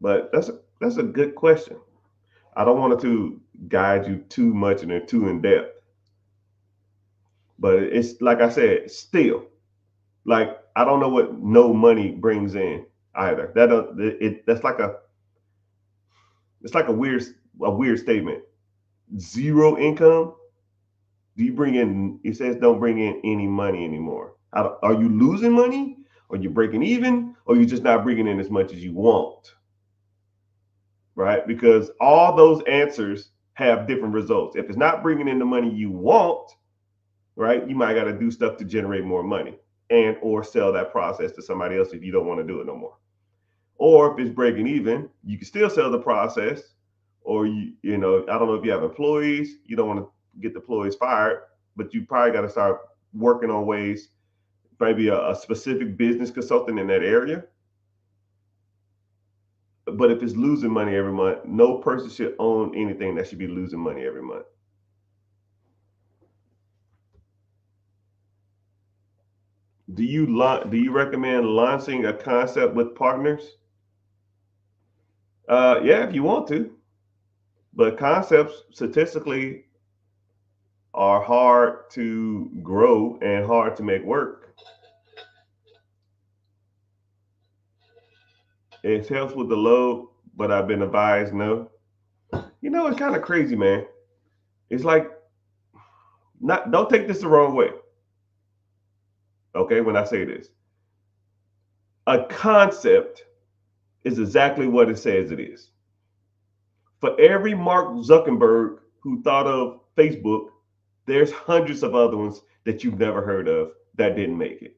But that's a good question. I don't want to guide you too much and too in depth, but it's like I said, still, like I don't know what no money brings in either. That's like a weird statement. Zero income. Do you bring in? It says don't bring in any money anymore. Are you losing money? Are you breaking even? Or you just not bringing in as much as you want? Right? Because all those answers have different results. If it's not bringing in the money you want, right, you might got to do stuff to generate more money, and or sell that process to somebody else if you don't want to do it no more. Or if it's breaking even, you can still sell the process. Or I don't know if you have employees, you don't want to get the employees fired, but you probably got to start working on ways, maybe a specific business consultant in that area. But if it's losing money every month, no person should own anything that should be losing money every month. Do you recommend launching a concept with partners? Yeah, if you want to, but concepts statistically are hard to grow and hard to make work. It helps with the load, but I've been advised no. It's kind of crazy, man. It's like, not don't take this the wrong way. Okay, when I say this, a concept is exactly what it says it is. For every Mark Zuckerberg who thought of Facebook, there's hundreds of other ones that you've never heard of that didn't make it.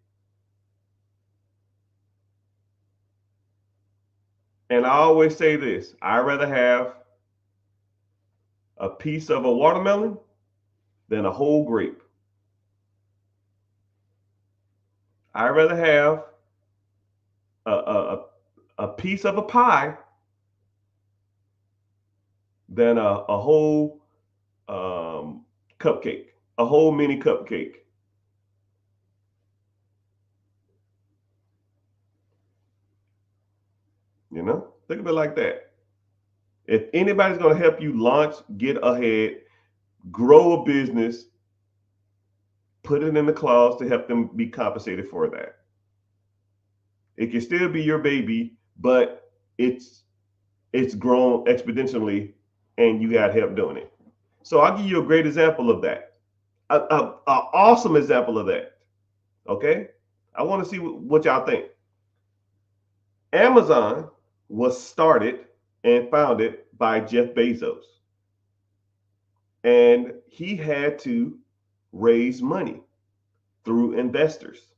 And I always say this: I'd rather have a piece of a watermelon than a whole grape. I'd rather have a, a, a piece of a pie than a whole cupcake, a whole mini cupcake. Think of it like that. If anybody's going to help you launch, get ahead, grow a business, put it in the clause to help them be compensated for that. It can still be your baby, but it's grown exponentially and you got help doing it. So I'll give you a great example of that. A awesome example of that. Okay? I want to see what y'all think. Amazon was started and founded by Jeff Bezos. And he had to raise money through investors.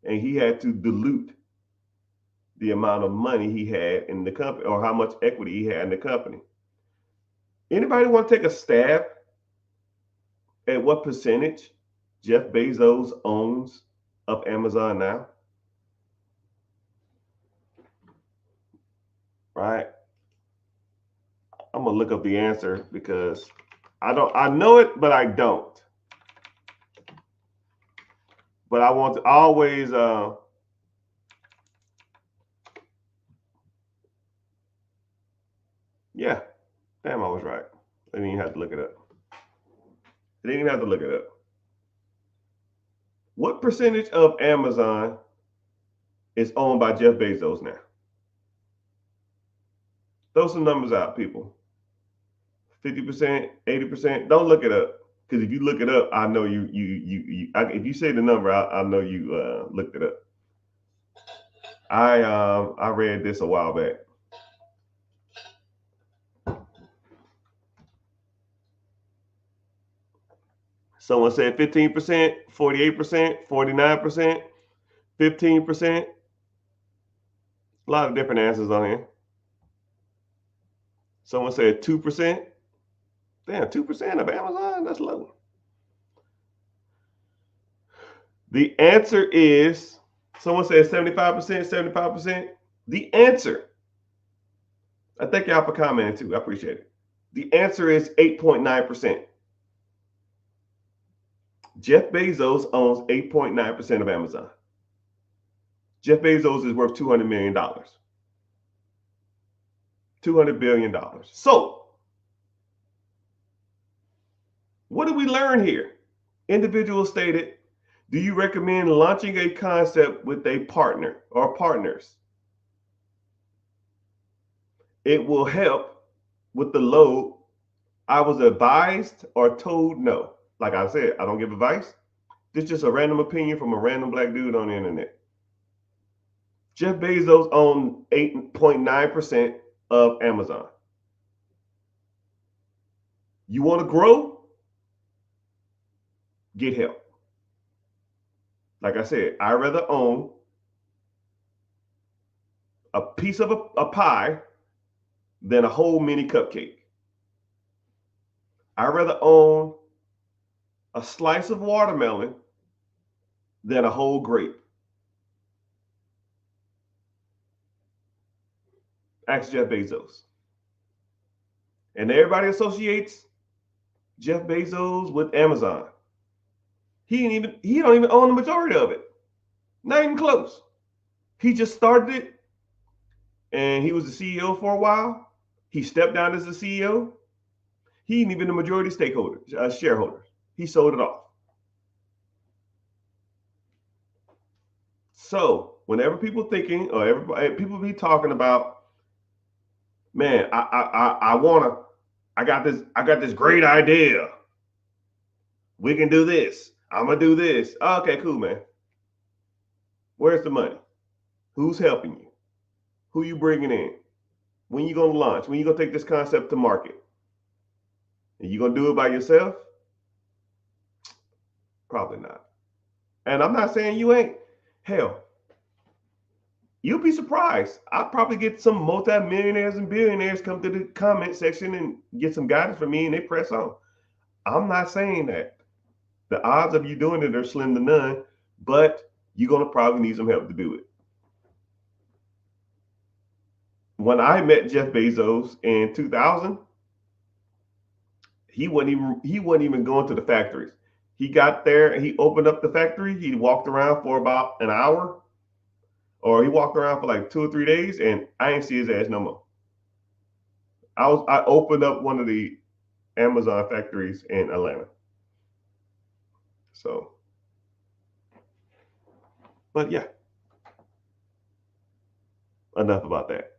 And he had to dilute the amount of money he had in the company or how much equity he had in the company. Anybody want to take a stab at what percentage Jeff Bezos owns of Amazon now? Right? I'm gonna look up the answer because I know it, but I don't. But I want to always yeah, damn, I was right. I didn't even have to look it up. I didn't even have to look it up. What percentage of Amazon is owned by Jeff Bezos now? Throw some numbers out, people. 50%, 80%. Don't look it up, because if you look it up, I know you. If you say the number, I know you looked it up. I read this a while back. Someone said 15%, 48%, 49%, 15%. A lot of different answers on here. Someone said 2%. Damn, 2% of Amazon? That's low. The answer is, someone said 75%, 75%. The answer, I thank y'all for commenting too. I appreciate it. The answer is 8.9%. Jeff Bezos owns 8.9% of Amazon. Jeff Bezos is worth $200 million. $200 billion. So, what do we learn here? Individual stated, do you recommend launching a concept with a partner or partners? It will help with the load. I was advised or told no. Like I said, I don't give advice. This is just a random opinion from a random black dude on the internet. Jeff Bezos owns 8.9% of Amazon. You want to grow? Get help. Like I said, I'd rather own a piece of a pie than a whole mini cupcake. I'd rather own a slice of watermelon than a whole grape. Ask Jeff Bezos. And everybody associates Jeff Bezos with Amazon. He don't even own the majority of it. Not even close. He just started it and he was the CEO for a while. He stepped down as the CEO. He ain't even the majority shareholders. He sold it off. So whenever people thinking or everybody people be talking about, man, I got this great idea. We can do this. I'm gonna do this. Okay, cool, man. Where's the money? Who's helping you? Who you bringing in? When you gonna launch? When you gonna take this concept to market? And you gonna do it by yourself? Probably not. And I'm not saying you ain't. Hell, you'll be surprised. I'll probably get some multi-millionaires and billionaires come to the comment section and get some guidance from me and they press on. I'm not saying that. The odds of you doing it are slim to none, but you're going to probably need some help to do it. When I met Jeff Bezos in 2000, he wasn't even going to the factories. He got there and he opened up the factory. He walked around for about an hour, or he walked around for like 2 or 3 days, and I ain't see his ass no more. I opened up one of the Amazon factories in Atlanta. So, but yeah, enough about that.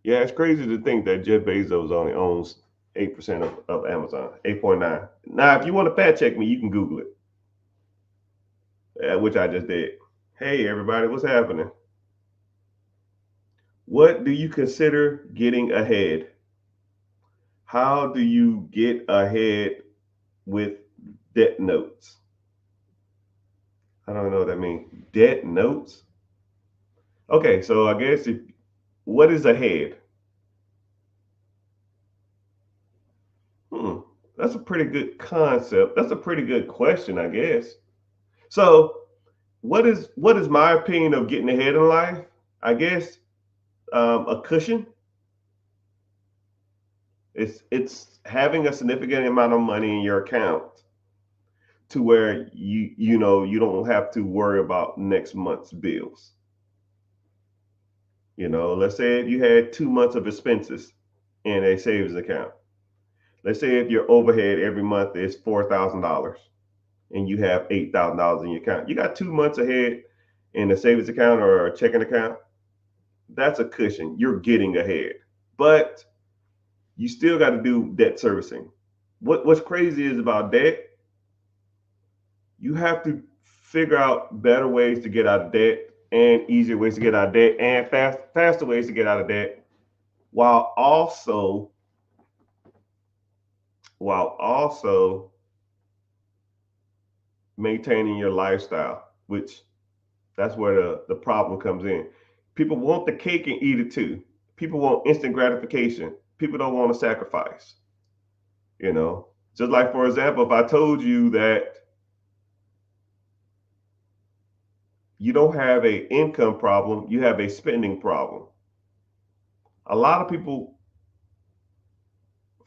Yeah, it's crazy to think that Jeff Bezos only owns 8% of Amazon, 8.9. Now, if you want to fact check me, you can Google it, which I just did. Hey, everybody, what's happening? What do you consider getting ahead? How do you get ahead with debt notes? I don't know what that means. Debt notes? Okay, so I guess what is ahead? Hmm, that's a pretty good concept. That's a pretty good question, I guess. So, what is my opinion of getting ahead in life? I guess a cushion. It's having a significant amount of money in your account to where you don't have to worry about next month's bills. Let's say if you had 2 months of expenses in a savings account. Let's say if your overhead every month is $4,000 and you have $8,000 in your account. You got 2 months ahead in a savings account or a checking account. That's a cushion. You're getting ahead. But you still got to do debt servicing. What's crazy is about debt, you have to figure out better ways to get out of debt and easier ways to get out of debt and faster ways to get out of debt while also while also maintaining your lifestyle, which that's where the problem comes in. People want the cake and eat it too. People want instant gratification. People don't want to sacrifice. You know, just like for example, if I told you that you don't have a income problem, you have a spending problem. A lot of people,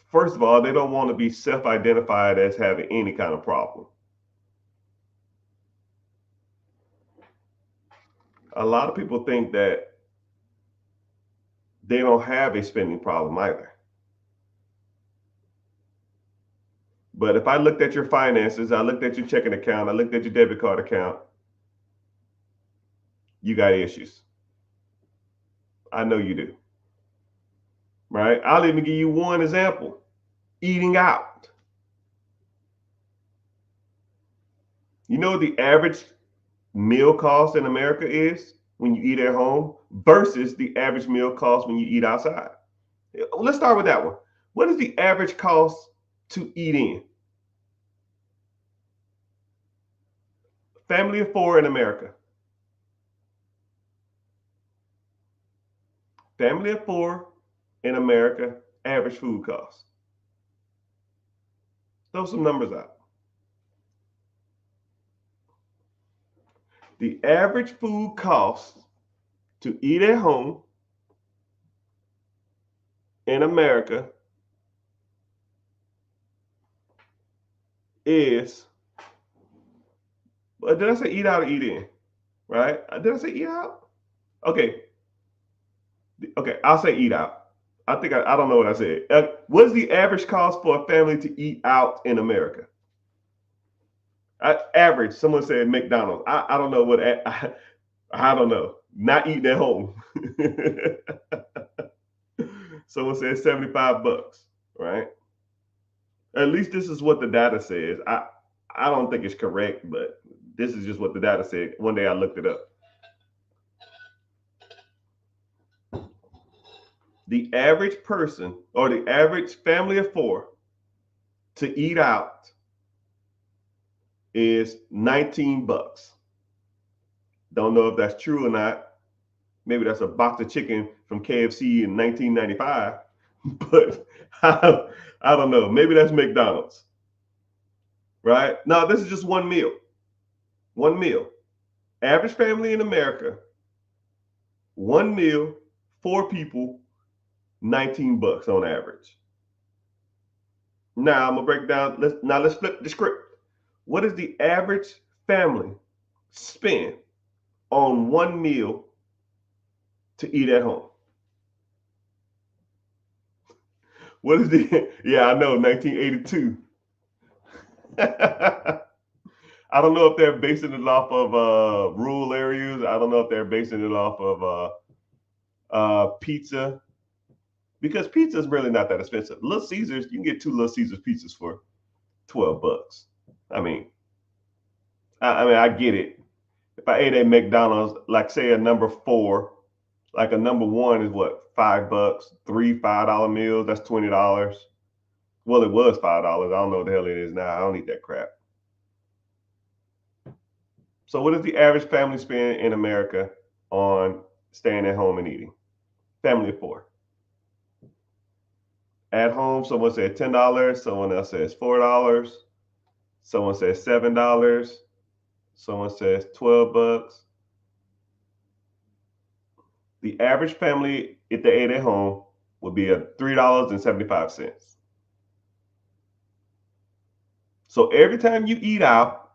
first of all, they don't want to be self-identified as having any kind of problem. A lot of people think that they don't have a spending problem either. But if I looked at your finances, I looked at your checking account, I looked at your debit card account, you got issues. I know you do. Right? I'll even give you one example. Eating out. You know what the average meal cost in America is when you eat at home versus the average meal cost when you eat outside? Let's start with that one. What is the average cost to eat in? Family of four in America. Family of four in America, average food cost. Throw some numbers out. The average food cost to eat at home in America is, did I say eat out or eat in? Right? Did I say eat out? Okay. Okay. I'll say eat out. I don't know what I said. What is the average cost for a family to eat out in America? Average. Someone said McDonald's. I don't know what. I don't know. Not eating at home. Someone said $75. Right. At least this is what the data says. I don't think it's correct, but this is just what the data said. One day I looked it up. The average person or the average family of four to eat out is $19. Don't know if that's true or not. Maybe that's a box of chicken from KFC in 1995, but I don't know. Maybe that's McDonald's, right? Now, this is just one meal. One meal. Average family in America, one meal, four people, $19 on average. Now I'm gonna break down. Let's flip the script. What does the average family spend on one meal to eat at home? What is the? Yeah, I know, 1982. I don't know if they're basing it off of rural areas. I don't know if they're basing it off of pizza, because pizza is really not that expensive. Little Caesars, you can get two Little Caesars pizzas for $12. I mean, I get it. If I ate at McDonald's, like say a number four, like a number one is what, $5, three $5 meals. That's $20. Well, it was $5. I don't know what the hell it is now. I don't eat that crap. So, what does the average family spend in America on staying at home and eating? Family of four. At home, someone said $10. Someone else says $4. Someone says $7. Someone says $12. The average family, if they ate at home, would be at $3.75. So every time you eat out,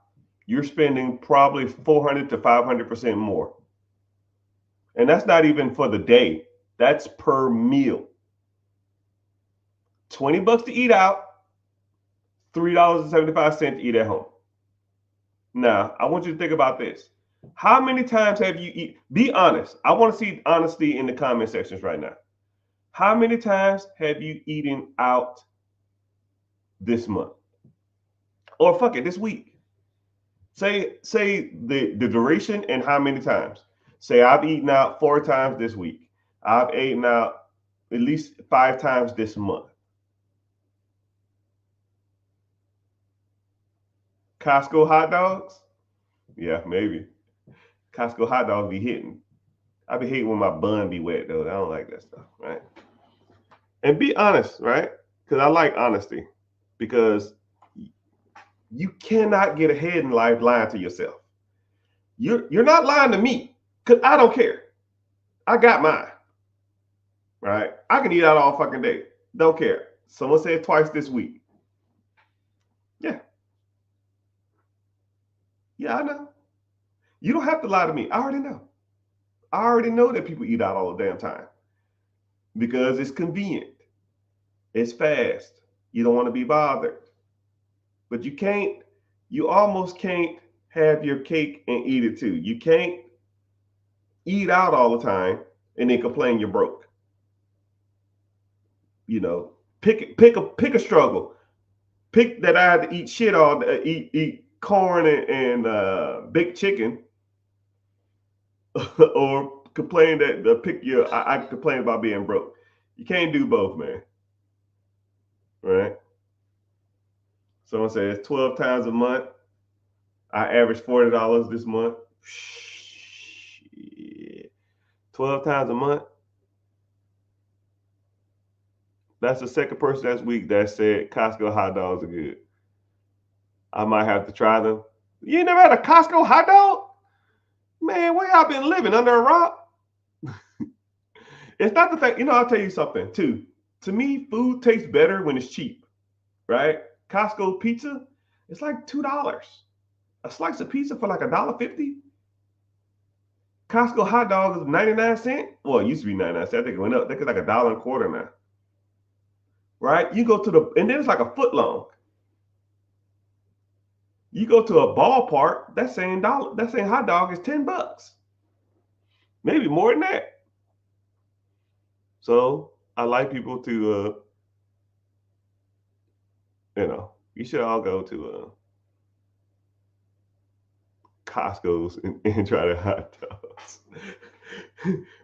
you're spending probably 400 to 500% more. And that's not even for the day. That's per meal. $20 to eat out, $3.75 to eat at home. Now, I want you to think about this. How many times have you eat? Be honest. I want to see honesty in the comment sections right now. How many times have you eaten out this month? Or fuck it, this week? Say the duration and how many times. Say I've eaten out 4 times this week. I've eaten out at least 5 times this month. Costco hot dogs? Yeah, maybe. Costco hot dogs be hitting. I be hating when my bun be wet though. I don't like that stuff, right? And be honest, right? Because I like honesty. Because you cannot get ahead in life lying to yourself. You're not lying to me, because I don't care. I got mine, right? I can eat out all fucking day. Don't care. Someone said twice this week. Yeah, yeah, I know. You don't have to lie to me. I already know. I already know that people eat out all the damn time because it's convenient. It's fast. You don't want to be bothered. But you almost can't have your cake and eat it too. You can't eat out all the time and then complain you're broke. You know, pick a struggle. Pick that I had to eat shit all day, eat corn and baked chicken, or complain that pick your. I complain about being broke. You can't do both, man. Right? Someone says 12 times a month. I average $40 this month. Shit. 12 times a month. That's the second person this week that said Costco hot dogs are good. I might have to try them. You ain't never had a Costco hot dog? Man, where y'all been living? Under a rock? It's not the fact, I'll tell you something too. To me, food tastes better when it's cheap, right? Costco pizza, it's like $2. A slice of pizza for like $1.50. Costco hot dog is 99 cents. Well, it used to be 99 cents. I think it went up. I think it's like $1.25 now. Right? You go to and then it's like a foot long. You go to a ballpark, that same hot dog is $10. Maybe more than that. So I like people to you should all go to Costco's and try the hot dogs.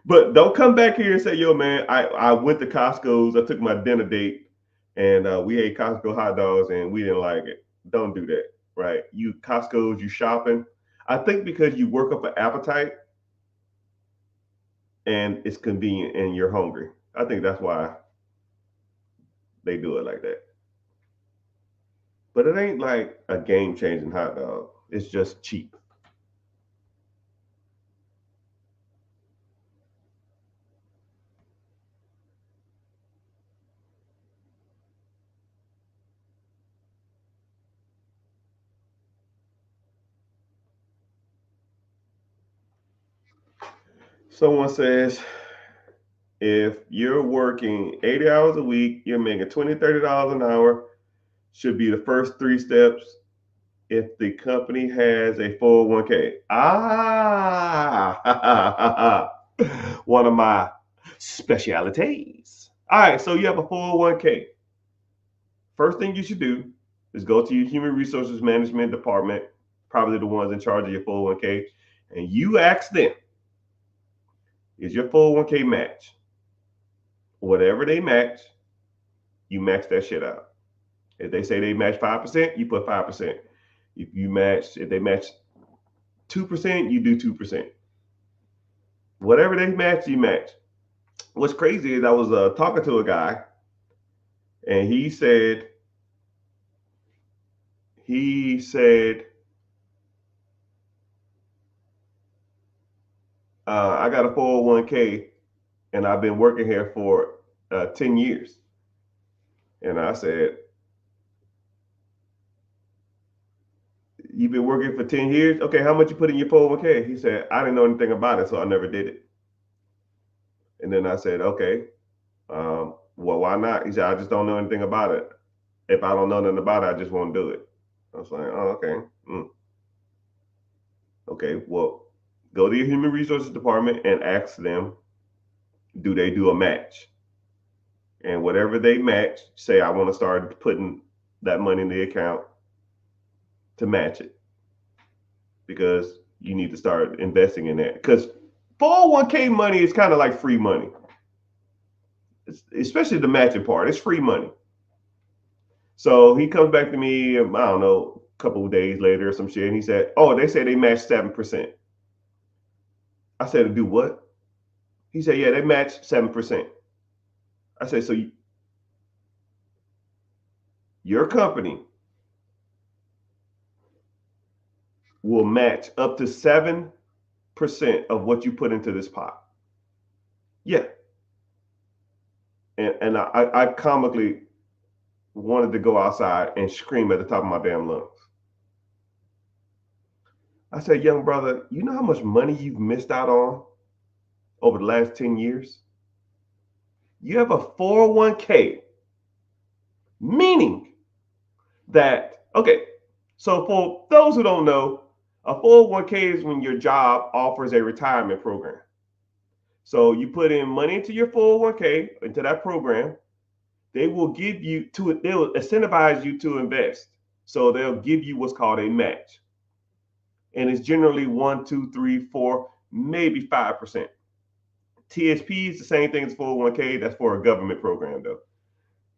But don't come back here and say, yo, man, I went to Costco's, I took my dinner date, and we ate Costco hot dogs and we didn't like it. Don't do that, right? You Costco's, you shopping. I think because you work up an appetite and it's convenient and you're hungry. I think that's why they do it like that. But it ain't like a game changing hot dog. It's just cheap. Someone says, If you're working 80 hours a week, you're making $20, $30 an hour, should be the first three steps if the company has a 401k. One of my specialities. All right, so you have a 401k. First thing you should do is go to your human resources management department, probably the ones in charge of your 401k, and you ask them, is your 401k match? Whatever they match, you max that shit out. If they say they match 5%, you put 5%. If they match 2%, you do 2%. Whatever they match, you match. What's crazy is I was talking to a guy, and he said, I got a 401k, and I've been working here for 10 years. And I said, you've been working for 10 years? Okay, how much you put in your 401k? He said, I didn't know anything about it, so I never did it. And then I said, okay, well, why not? He said, I just don't know anything about it. If I don't know nothing about it, I just won't do it. I was like, oh, okay. Okay, well, go to your human resources department and ask them, do they do a match? And whatever they match, say, I want to start putting that money in the account to match it, because you need to start investing in that. Because 401k money is kind of like free money, especially the matching part. It's free money. So he comes back to me, I don't know, a couple of days later or some shit, and he said, oh, they say they match 7%. I said, to do what? He said, yeah, they match 7%. I said, so your company will match up to 7% of what you put into this pot. Yeah. And I comically wanted to go outside and scream at the top of my damn lungs. I said, young brother, you know how much money you've missed out on over the last 10 years? You have a 401k, meaning that, okay, so for those who don't know, a 401k is when your job offers a retirement program. So you put in money into your 401k, into that program. They will incentivize you to invest. So they'll give you what's called a match. And it's generally 1, 2, 3, 4, maybe 5%. TSP is the same thing as 401k. That's for a government program, though.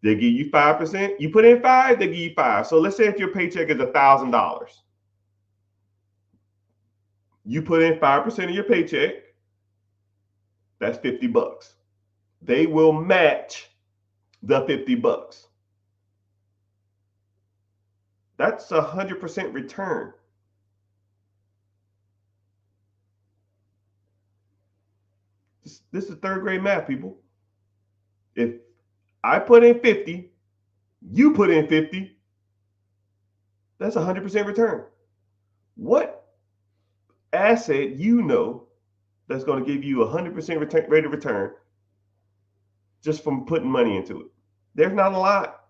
They give you 5%. You put in 5, they give you 5. So let's say if your paycheck is $1,000, you put in 5% of your paycheck. That's $50. They will match the $50. That's 100% return. This is third grade math, people. If I put in 50, you put in 50, that's 100% return. What asset that's going to give you 100% rate of return just from putting money into it? There's not a lot.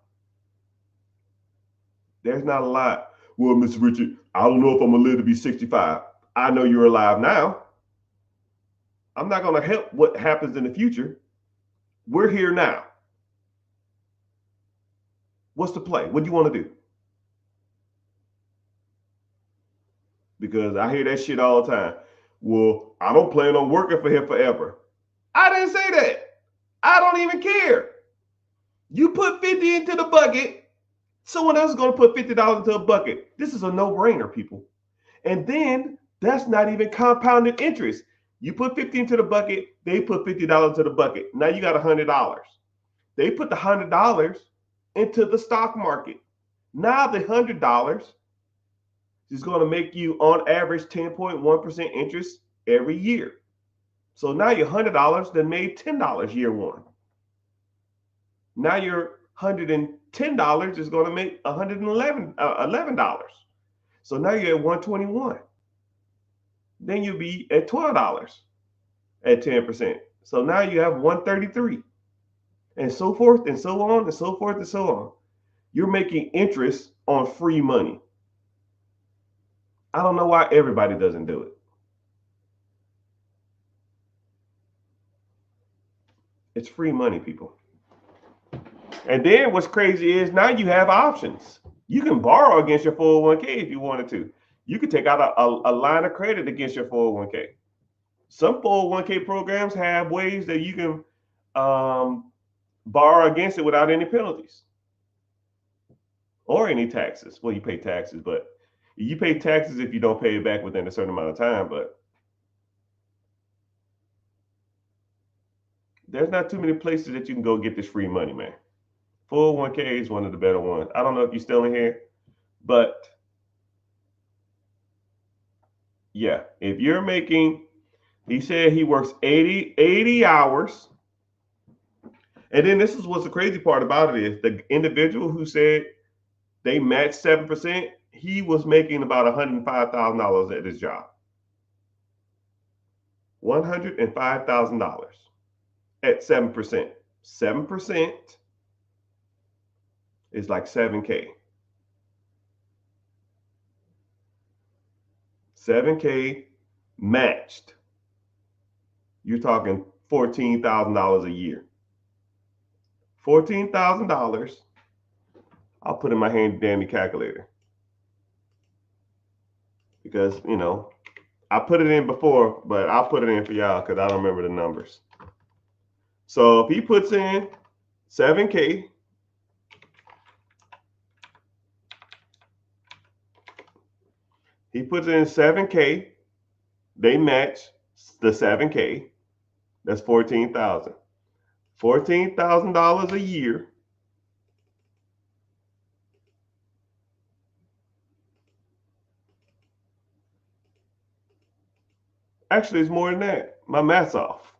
There's not a lot. Well, Mr. Richard, I don't know if I'm going to live to be 65. I know you're alive now. I'm not going to help what happens in the future. We're here now. What's the play? What do you want to do? Because I hear that shit all the time. Well, I don't plan on working for him forever. I didn't say that. I don't even care. You put 50 into the bucket, someone else is going to put $50 into a bucket. This is a no-brainer, people. And then that's not even compounded interest. You put 50 into the bucket, they put $50 into the bucket. Now you got $100. They put the $100 into the stock market. Now the $100 is going to make you on average 10.1% interest every year. So now your $100 then made $10 year one. Now your $110 is going to make $11. So now you're at $121. Then you'll be at $12 at 10%. So now you have 133, and so forth and so on and so forth and so on. You're making interest on free money. I don't know why everybody doesn't do it. It's free money, people. And then what's crazy is now you have options. You can borrow against your 401k if you wanted to. You could take out a line of credit against your 401k. Some 401k programs have ways that you can borrow against it without any penalties or any taxes. Well, you pay taxes, but you pay taxes if you don't pay it back within a certain amount of time. But there's not too many places that you can go get this free money, man. 401k is one of the better ones. I don't know if you're still in here, but yeah, if you're making, he said he works 80 hours. And then this is what's the crazy part about it is the individual who said they matched 7%, he was making about $105,000 at his job. $105,000 at 7%. 7% is like 7K. 7K matched. You're talking $14,000 a year. $14,000. I'll put in my handy dandy calculator because I put it in before, but I'll put it in for y'all because I don't remember the numbers. So if he puts in 7K, they match the 7K. That's $14,000. $14,000 a year. Actually, it's more than that. My math's off.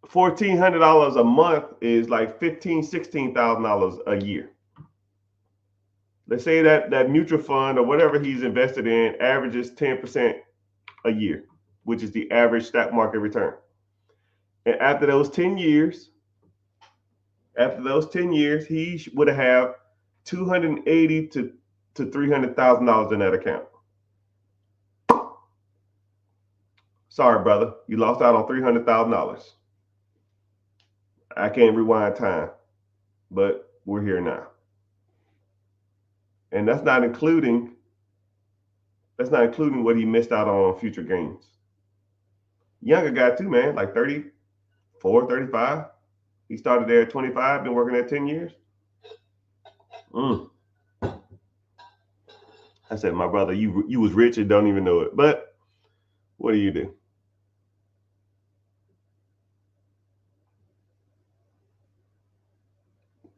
$1,400 a month is like $16,000 a year. Let's say that mutual fund or whatever he's invested in averages 10% a year, which is the average stock market return. And after those 10 years, he would have $280,000 to $300,000 in that account. Sorry, brother, you lost out on $300,000. I can't rewind time, but we're here now. And that's not including what he missed out on future gains. Younger guy too, man, like 34, 35. He started there at 25, been working there 10 years. I said, my brother, you was rich and don't even know it. But what do you do?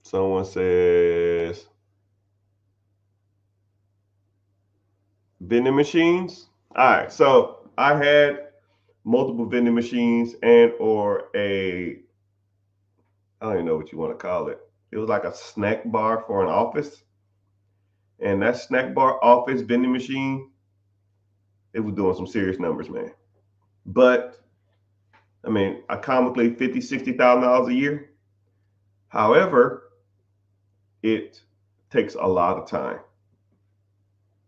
Someone says vending machines. All right, so I had multiple vending machines and or I don't even know what you want to call it. It was like a snack bar for an office. And that snack bar office vending machine, it was doing some serious numbers, man. But I mean, economically $50,000-$60,000 a year. However, it takes a lot of time.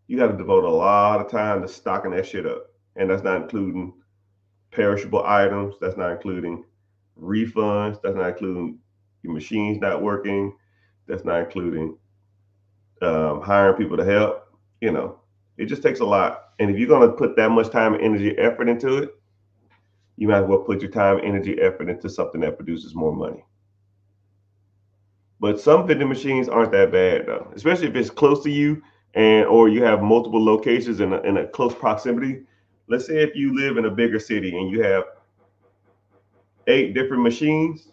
You got to devote a lot of time to stocking that shit up. And that's not including perishable items. That's not including refunds. That's not including your machines not working. That's not including hiring people to help. It just takes a lot. And if you're going to put that much time, energy, effort into it, you might as well put your time, energy, effort into something that produces more money. But some vending machines aren't that bad though, especially if it's close to you or you have multiple locations in a close proximity. Let's say if you live in a bigger city and you have 8 different machines.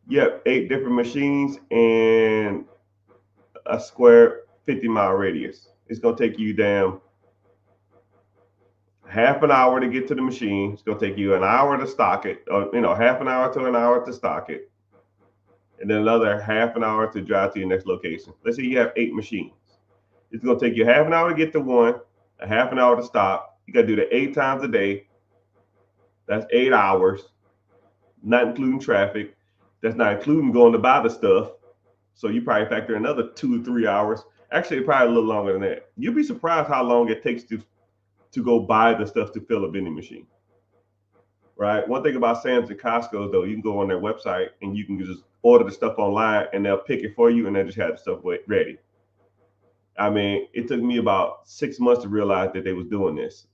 Yep, 8 different machines and a square 50-mile radius. It's gonna take you half an hour to get to the machine. It's gonna take you an hour to stock it, or half an hour to an hour to stock it, and then another half an hour to drive to your next location. Let's say you have 8 machines. It's going to take you half an hour to get to one, a half an hour to stop. You got to do that 8 times a day. That's 8 hours, not including traffic. That's not including going to buy the stuff. So you probably factor another 2 or 3 hours. Actually, probably a little longer than that. You'll be surprised how long it takes to go buy the stuff to fill a vending machine. Right. One thing about Sam's and Costco, though, you can go on their website and you can just order the stuff online and they'll pick it for you and they'll just have the stuff ready. I mean, it took me about 6 months to realize that they was doing this.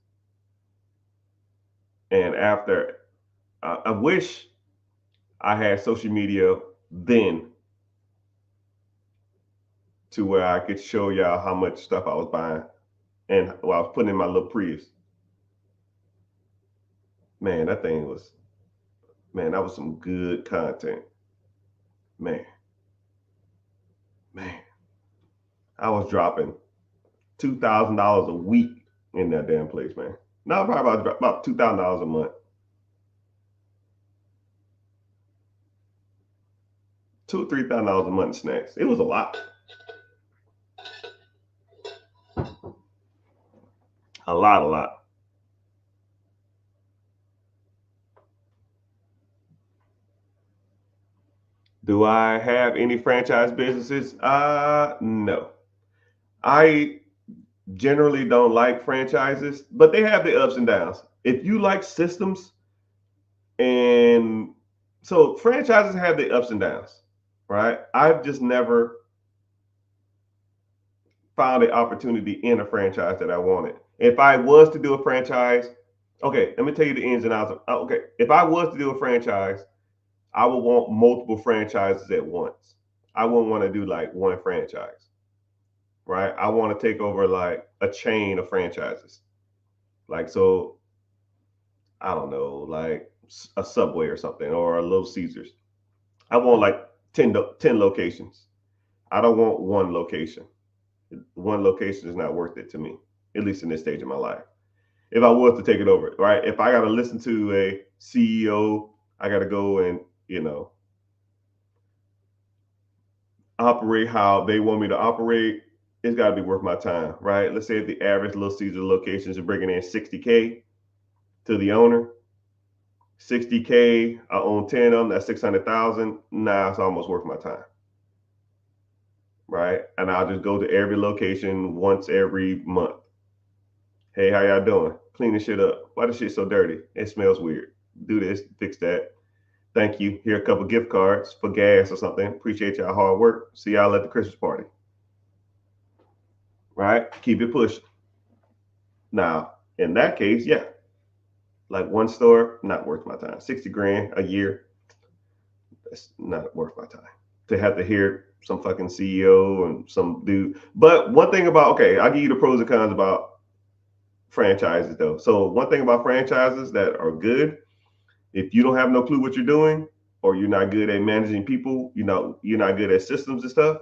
And after, I wish I had social media then to where I could show y'all how much stuff I was buying and while I was putting in my little Prius. Man, that was some good content. Man, man, I was dropping $2,000 a week in that damn place, man. Now probably about $2,000 a month. $2,000 or $3,000 a month in snacks. It was a lot. A lot. Do I have any franchise businesses? No. I generally don't like franchises, but they have the ups and downs. If you like systems, and so franchises have the ups and downs, right? I've just never found an opportunity in a franchise that I wanted. If I was to do a franchise, okay, let me tell you the ins and outs. Okay, if I was to do a franchise, I would want multiple franchises at once. I wouldn't want to do like one franchise, right? I want to take over like a chain of franchises. Like, so, I don't know, like a Subway or something or a Little Caesars. I want like 10 locations. I don't want one location. One location is not worth it to me, at least in this stage of my life. If I was to take it over, right? If I got to listen to a CEO, I got to go and, operate how they want me to operate. It's got to be worth my time, right? Let's say if the average Little Caesar locations are bringing in 60K to the owner, 60K, I own 10 of them, that's 600,000. Nah, it's almost worth my time, right? And I'll just go to every location once every month. Hey, how y'all doing? Clean this shit up. Why this shit so dirty? It smells weird. Do this, fix that. Thank you. Here are a couple gift cards for gas or something. Appreciate y'all hard work. See y'all at the Christmas party. Right? Keep it pushing. Now, in that case, yeah. Like one store, not worth my time. 60 grand a year, that's not worth my time. To have to hear some fucking CEO and some dude. But one thing about, okay, I'll give you the pros and cons about franchises though. So one thing about franchises that are good, if you don't have no clue what you're doing, or you're not good at managing people, you're not good at systems and stuff,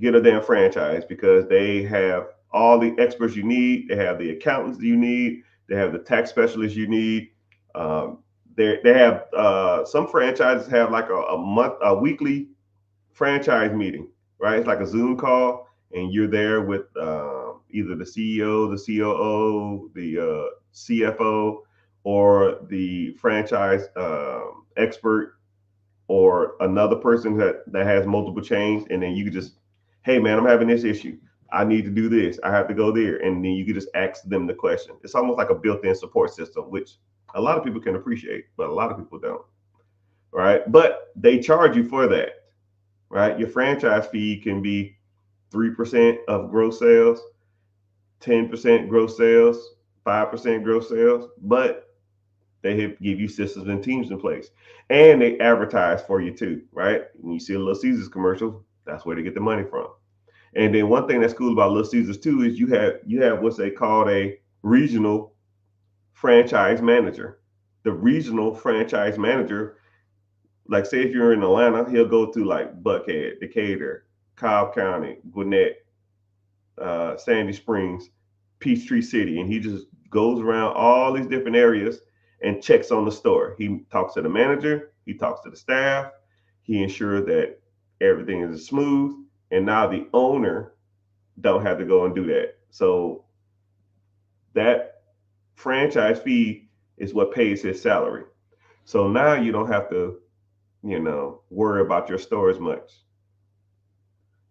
get a damn franchise because they have all the experts you need. They have the accountants you need. They have the tax specialists you need. They have some franchises have like a weekly franchise meeting, right? It's like a Zoom call, and you're there with either the CEO, the COO, the CFO, or the franchise expert, or another person that has multiple chains, and then you can just, hey man, I'm having this issue. I need to do this. I have to go there, and then you can just ask them the question. It's almost like a built-in support system, which a lot of people can appreciate, but a lot of people don't. Right? But they charge you for that. Right? Your franchise fee can be 3% of gross sales, 10% gross sales, 5% gross sales, but they give you systems and teams in place, and they advertise for you too, right? When you see a Little Caesars commercial, that's where they get the money from. And then one thing that's cool about Little Caesars too is you have what's they call a regional franchise manager. The regional franchise manager, like say if you're in Atlanta, he'll go to like Buckhead, Decatur, Cobb County, Gwinnett, Sandy Springs, Peachtree City, and he just goes around all these different areas and checks on the store. He talks to the manager, he talks to the staff, he ensures that everything is smooth, and now the owner don't have to go and do that. So that franchise fee is what pays his salary. So now you don't have to, worry about your store as much.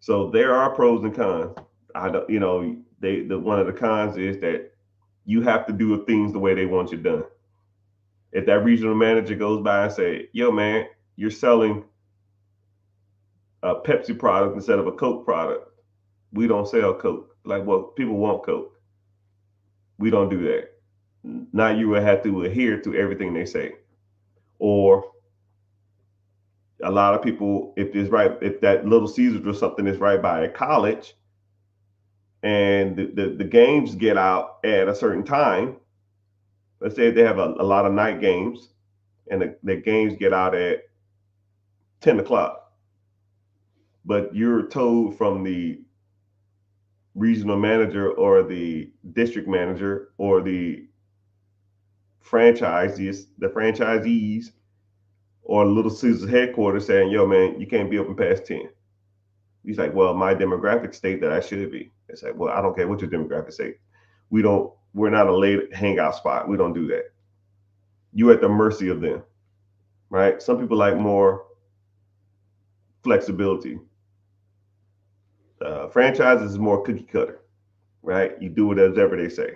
So there are pros and cons. I don't, the one of the cons is that you have to do things the way they want you done. If that regional manager goes by and say, "Yo, man, you're selling a Pepsi product instead of a Coke product. We don't sell Coke." Like, well, people want Coke. We don't do that. Now you will have to adhere to everything they say. Or a lot of people, if that Little Caesars or something is right by a college, and the games get out at a certain time. Let's say they have a lot of night games, and the games get out at 10 o'clock. But you're told from the regional manager or the district manager or the franchisees or Little Caesars headquarters saying, "Yo, man, you can't be open past 10." He's like, "Well, my demographic state that I should be." It's like, "Well, I don't care what your demographic state. We're not a late hangout spot. We don't do that." You're at the mercy of them, right? Some people like more flexibility. Franchises is more cookie cutter, right? You do whatever they say.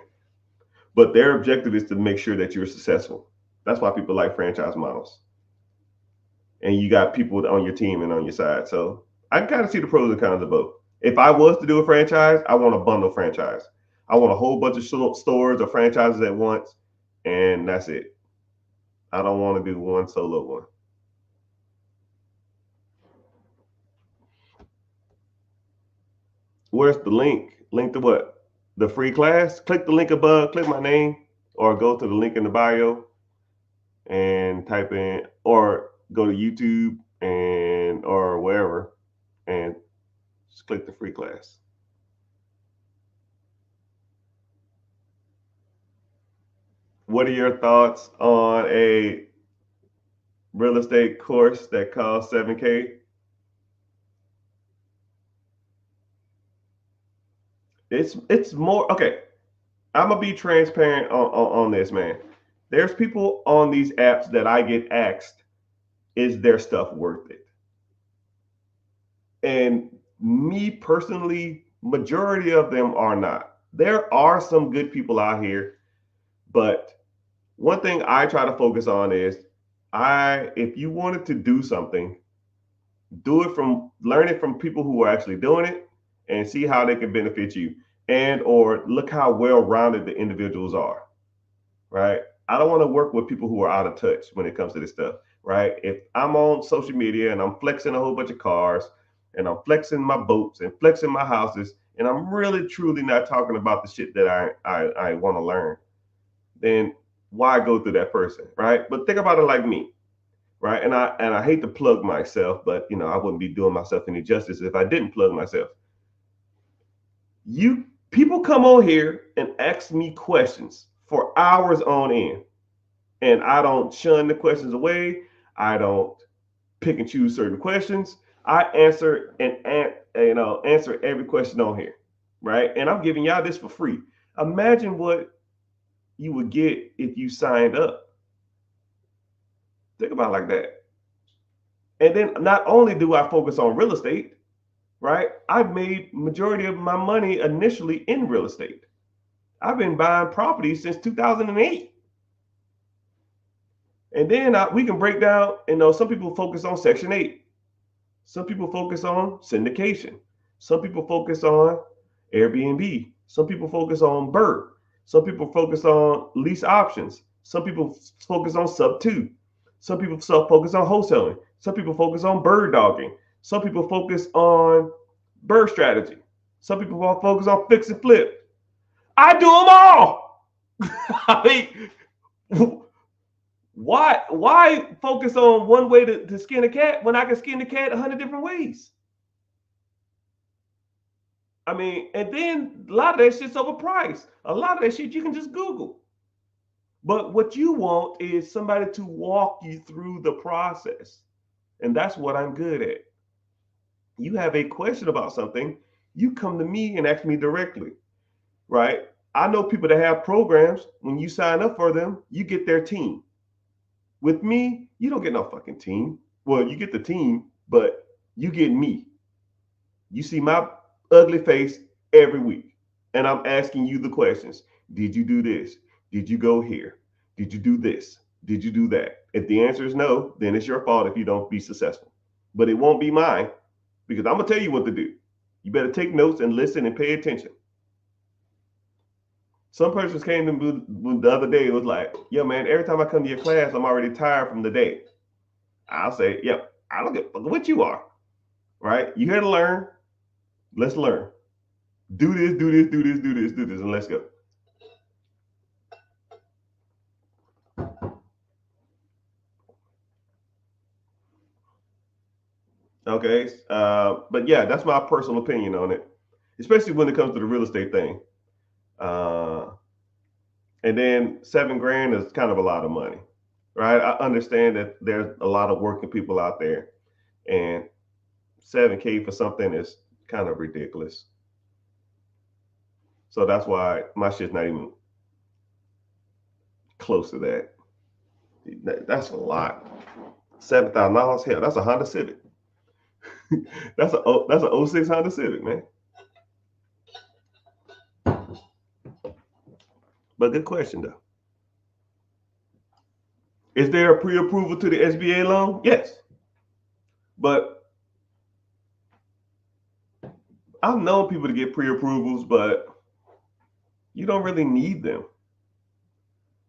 But their objective is to make sure that you're successful. That's why people like franchise models. And you got people on your team and on your side. So I kind of see the pros and cons of both. If I was to do a franchise, I want a bundle franchise. I want a whole bunch of stores or franchises at once, and that's it. I don't want to do one solo one. Where's the link? Link to what? The free class? Click the link above, click my name, or go to the link in the bio and type in, or go to YouTube and or wherever and just click the free class. What are your thoughts on a real estate course that costs 7K? It's more okay. I'm gonna be transparent on this, man. There's people on these apps that I get asked, is their stuff worth it? And me personally, majority of them are not. There are some good people out here, but one thing I try to focus on is if you wanted to do something, do it from learn it from people who are actually doing it and see how they can benefit you, and or look how well rounded the individuals are, right? I don't want to work with people who are out of touch when it comes to this stuff, right? If I'm on social media and I'm flexing a whole bunch of cars and I'm flexing my boats and flexing my houses and I'm really truly not talking about the shit that I want to learn, then why go through that person, right? But think about it like me, right? And I hate to plug myself, but I wouldn't be doing myself any justice if I didn't plug myself. You people come on here and ask me questions for hours on end, and I don't shun the questions away. I don't pick and choose certain questions. I answer answer every question on here, right? And I'm giving y'all this for free. Imagine what you would get if you signed up. Think about it like that. And then not only do I focus on real estate, right? I've made majority of my money initially in real estate. I've been buying properties since 2008. And then we can break down, some people focus on Section 8. Some people focus on syndication. Some people focus on Airbnb. Some people focus on BERT. Some people focus on lease options. Some people focus on sub 2. Some people focus on wholesaling. Some people focus on bird dogging. Some people focus on bird strategy. Some people focus on fix and flip. I do them all. I mean, why focus on one way to skin a cat when I can skin the cat 100 different ways? I mean, and then a lot of that shit's overpriced. A lot of that shit you can just Google. But what you want is somebody to walk you through the process. And that's what I'm good at. You have a question about something, You come to me and ask me directly, right? I know people that have programs. When you sign up for them, you get their team. With me, you don't get no fucking team. Well, you get the team, but you get me. You see my ugly face every week. And I'm asking you the questions. Did you do this? Did you go here? Did you do this? Did you do that? If the answer is no, then it's your fault if you don't be successful. But it won't be mine because I'm going to tell you what to do. You better take notes and listen and pay attention. Some persons came to me the other day. It was like, yo, man, every time I come to your class, I'm already tired from the day. I'll say, yep, I don't give a fuck what you are, right? You here to learn. Let's learn. Do this, do this, do this, do this, do this, and let's go. Okay. But yeah, that's my personal opinion on it, especially when it comes to the real estate thing. Uh, and then 7 grand is kind of a lot of money, right? I understand that there's a lot of working people out there, and 7K for something is kind of ridiculous. So that's why my shit's not even close to that. That's a lot. $7,000, hell, that's a Honda Civic. That's a '06 Honda Civic, man. But good question though. Is there a pre-approval to the SBA loan? Yes. But I've known people to get pre-approvals, but you don't really need them.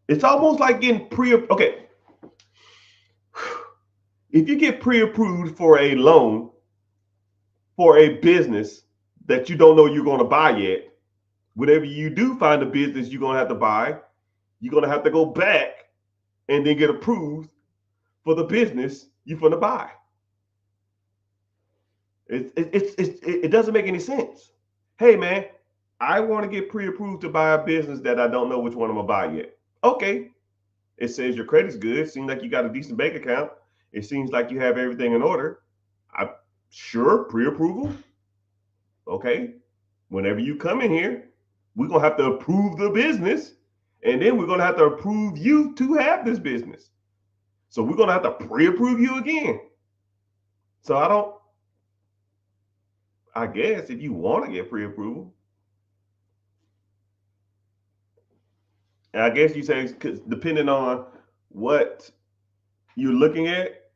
It's almost like getting okay. If you get pre-approved for a loan for a business that you don't know you're going to buy yet, whatever you do find a business you're going to have to buy, you're going to have to go back and then get approved for the business you're going to buy. It doesn't make any sense. Hey, man, I want to get pre-approved to buy a business that I don't know which one I'm going to buy yet. Okay. It says your credit's good. It seems like you got a decent bank account. It seems like you have everything in order. I'm sure pre-approval. Okay. Whenever you come in here, we're going to have to approve the business. And then we're going to have to approve you to have this business. So we're going to have to pre-approve you again. So I guess if you want to get pre-approval, and I guess you say, because depending on what you're looking at,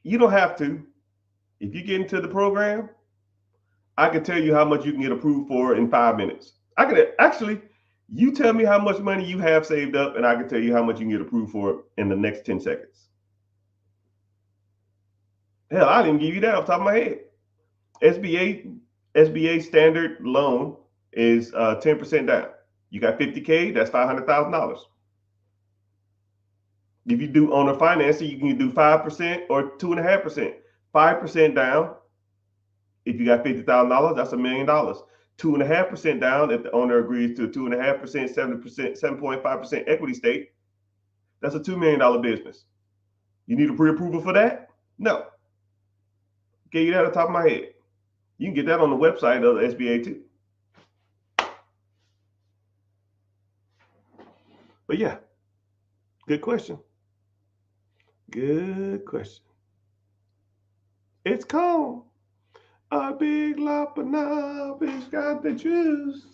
you don't have to. If you get into the program, I can tell you how much you can get approved for in 5 minutes. I can actually, you tell me how much money you have saved up, and I can tell you how much you can get approved for in the next 10 seconds. Hell, I didn't give you that off the top of my head. SBA standard loan is 10% down. You got 50K, that's $500,000. If you do owner financing, you can do 5% or 2.5%. 5% down. If you got $50,000, that's $1 million. 2.5% down if the owner agrees to 2.5%, 7%, 7.5% equity stake. That's a $2 million business. You need a pre-approval for that? No. Get you that on top of my head. You can get that on the website of the SBA too. But yeah, good question. Good question. It's called a big lot, but now bitch got the juice.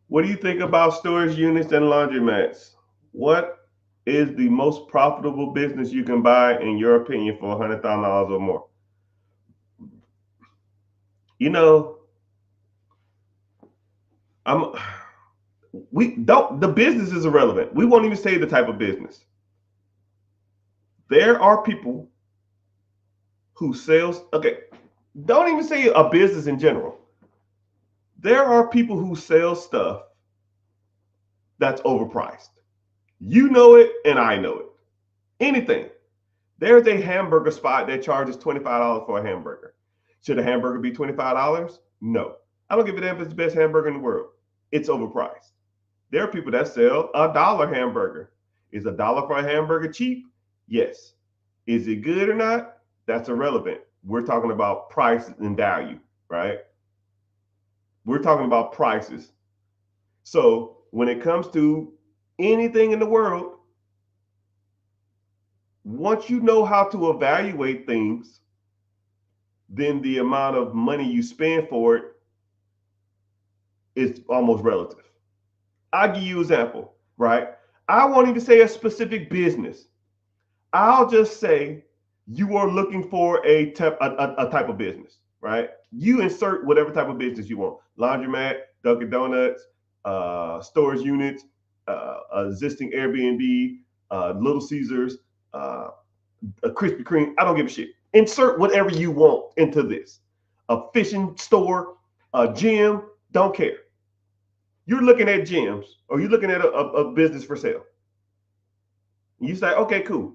What do you think about storage units and laundromats? What is the most profitable business you can buy, in your opinion, for $100,000 or more? You know, the business is irrelevant. We won't even say the type of business. There are people who sells, okay, don't even say a business in general. There are people who sell stuff that's overpriced. You know it, and I know it. Anything. There's a hamburger spot that charges $25 for a hamburger. Should a hamburger be $25? No. I don't give a damn if it's the best hamburger in the world. It's overpriced. There are people that sell $1 hamburger. Is $1 for a hamburger cheap? Yes. Is it good or not? That's irrelevant. We're talking about price and value, right? We're talking about prices. So when it comes to anything in the world, once you know how to evaluate things, then the amount of money you spend for it is almost relative. I'll give you an example, right? I won't even say a specific business. I'll just say you are looking for a type of business, right? You insert whatever type of business you want: laundromat, Dunkin' Donuts, storage units, existing Airbnb, Little Caesars, a Krispy Kreme. I don't give a shit. Insert whatever you want into this. A fishing store, a gym, don't care. You're looking at gyms or you're looking at a business for sale. You say, okay, cool.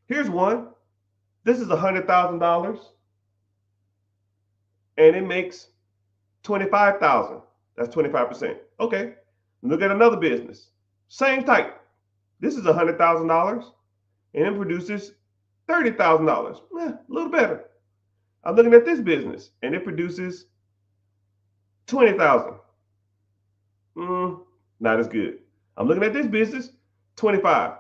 Here's one. This is $100,000 and it makes 25,000. That's 25%. Okay. Look at another business. Same type. This is $100,000 and it produces $30,000. A little better. I'm looking at this business and it produces 20,000. Not as good. I'm looking at this business, 25,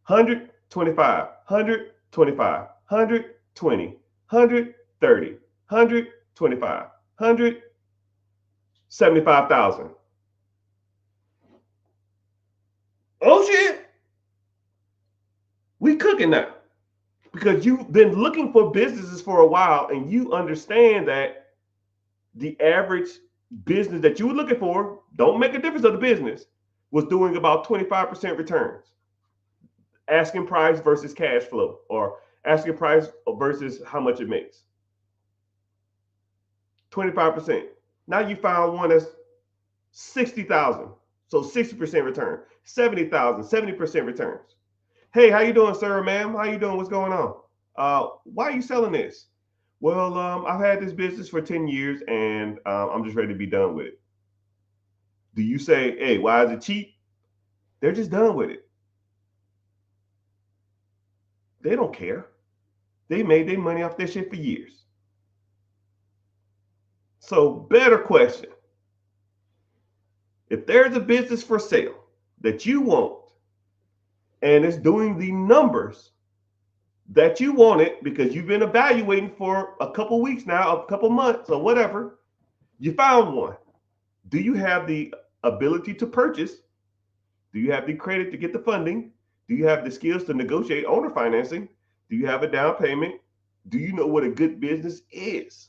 100, 25, 100, 25, 120, 130, 125, 175,000. Oh shit. We cooking now. Because you've been looking for businesses for a while and you understand that the average business that you were looking for, don't make a difference of the business, was doing about 25% returns. Asking price versus cash flow, or asking price versus how much it makes. 25%. Now you found one that's 60,000. So 60% return. 70,000, 70% returns. Hey, how you doing, sir, ma'am? How you doing? What's going on? Why are you selling this? Well, I've had this business for 10 years and I'm just ready to be done with it. Do you say, hey, why is it cheap? They're just done with it. They don't care. They made their money off this shit for years. So, better question. If there's a business for sale that you want and it's doing the numbers that you want it because you've been evaluating for a couple weeks now, a couple months or whatever, you found one. Do you have the ability to purchase? Do you have the credit to get the funding? Do you have the skills to negotiate owner financing? Do you have a down payment? Do you know what a good business is?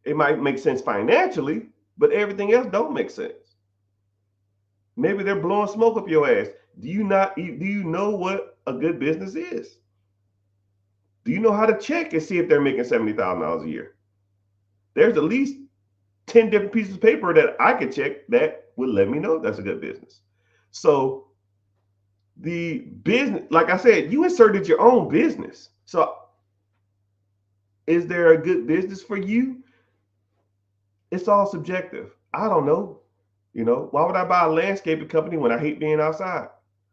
It might make sense financially, but everything else don't make sense. Maybe they're blowing smoke up your ass. Do you know what a good business is? Do you know how to check and see if they're making $70,000 a year? There's at least 10 different pieces of paper that I could check that would let me know that's a good business. So the business, like I said, you inserted your own business. So is there a good business for you? It's all subjective. I don't know. Why would I buy a landscaping company when I hate being outside?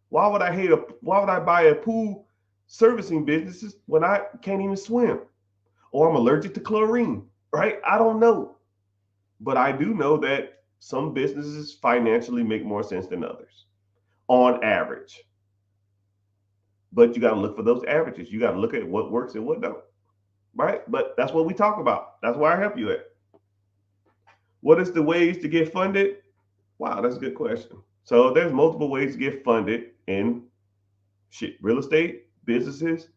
Why would I buy a pool servicing businesses when I can't even swim? Or I'm allergic to chlorine, right? I don't know. But I do know that some businesses financially make more sense than others on average. But you got to look for those averages. You got to look at what works and what don't, right? But that's what we talk about. That's where I help you at. What is the ways to get funded? Wow, that's a good question. So there's multiple ways to get funded in real estate, businesses.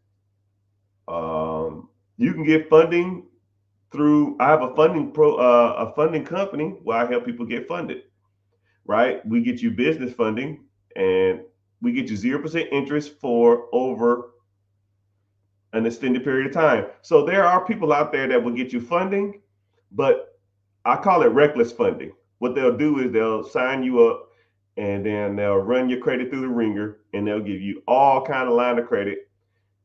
You can get funding through. I have a funding company where I help people get funded. Right? We get you business funding, and we get you 0% interest for over an extended period of time. So there are people out there that will get you funding, but I call it reckless funding. What they'll do is they'll sign you up and then they'll run your credit through the ringer and they'll give you all kind of line of credit.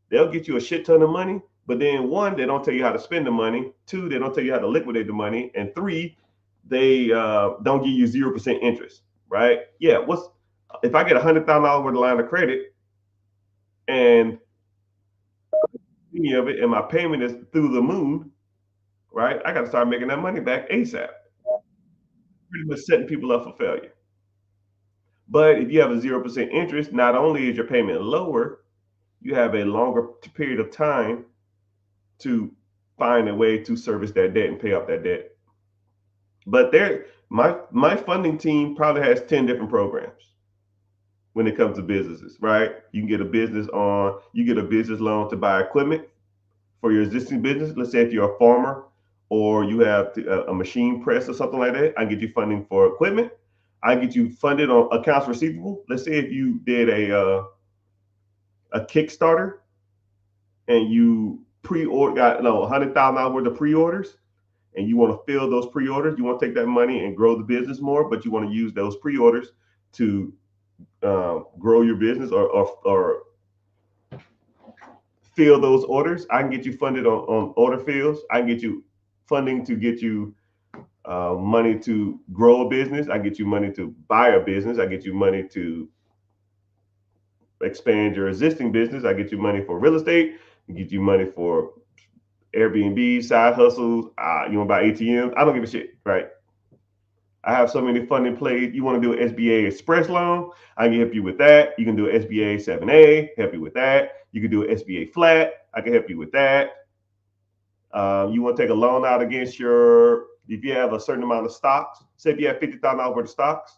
They'll get you a shit ton of money, but then one, they don't tell you how to spend the money. Two, they don't tell you how to liquidate the money. And three, they don't give you 0% interest, right? Yeah, if I get $100,000 worth of line of credit and any of it, and my payment is through the moon, right? I got to start making that money back ASAP. Pretty much setting people up for failure. But if you have a 0% interest, not only is your payment lower, you have a longer period of time to find a way to service that debt and pay off that debt. But my funding team probably has 10 different programs when it comes to businesses, right? You can get a you get a business loan to buy equipment for your existing business. Let's say if you're a farmer or you have a machine press or something like that, I can get you funding for equipment. I get you funded on accounts receivable. Let's say if you did a Kickstarter and you pre-order got $100,000 worth of pre-orders, and you want to fill those pre-orders. You want to take that money and grow the business more, but you want to use those pre-orders to grow your business or fill those orders. I can get you funded on order fills. I can get you funding to get you money to grow a business. I get you money to buy a business. I get you money to expand your existing business. I get you money for real estate. I get you money for Airbnb, side hustles. You want to buy ATMs? I don't give a shit, right? I have so many funding plays. You want to do an SBA Express loan? I can help you with that. You can do an SBA 7A, help you with that. You can do an SBA flat. I can help you with that. You want to take a loan out against if you have a certain amount of stocks, say if you have $50,000 worth of stocks,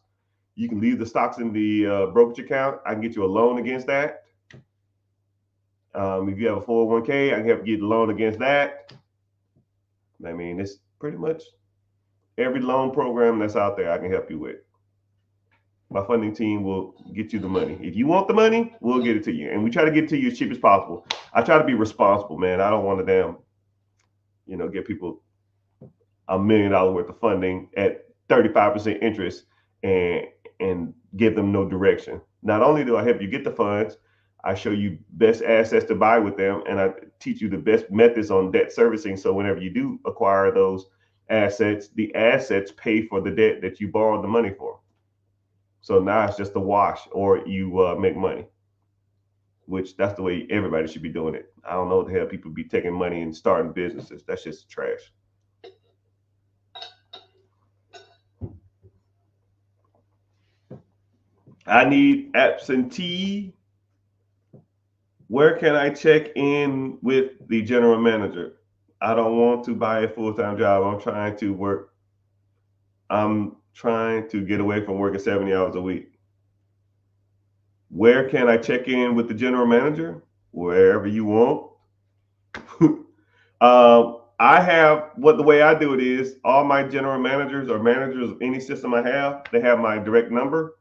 you can leave the stocks in the brokerage account. I can get you a loan against that. If you have a 401k, I can help you get a loan against that. I mean, it's pretty much every loan program that's out there I can help you with. My funding team will get you the money. If you want the money, we'll get it to you. And we try to get it to you as cheap as possible. I try to be responsible, man. I don't want to get people $1 million worth of funding at 35% interest and give them no direction. Not only do I help you get the funds, I show you best assets to buy with them, and I teach you the best methods on debt servicing. So whenever you do acquire those assets, the assets pay for the debt that you borrowed the money for. So now it's just a wash, or you make money, which that's the way everybody should be doing it. I don't know what the hell people be taking money and starting businesses. That's just trash. I need absentee. Where can I check in with the general manager? I don't want to buy a full-time job. I'm trying to get away from working 70 hours a week. Where can I check in with the general manager? Wherever you want. I have the way I do it is all my general managers or managers of any system I have, they have my direct number,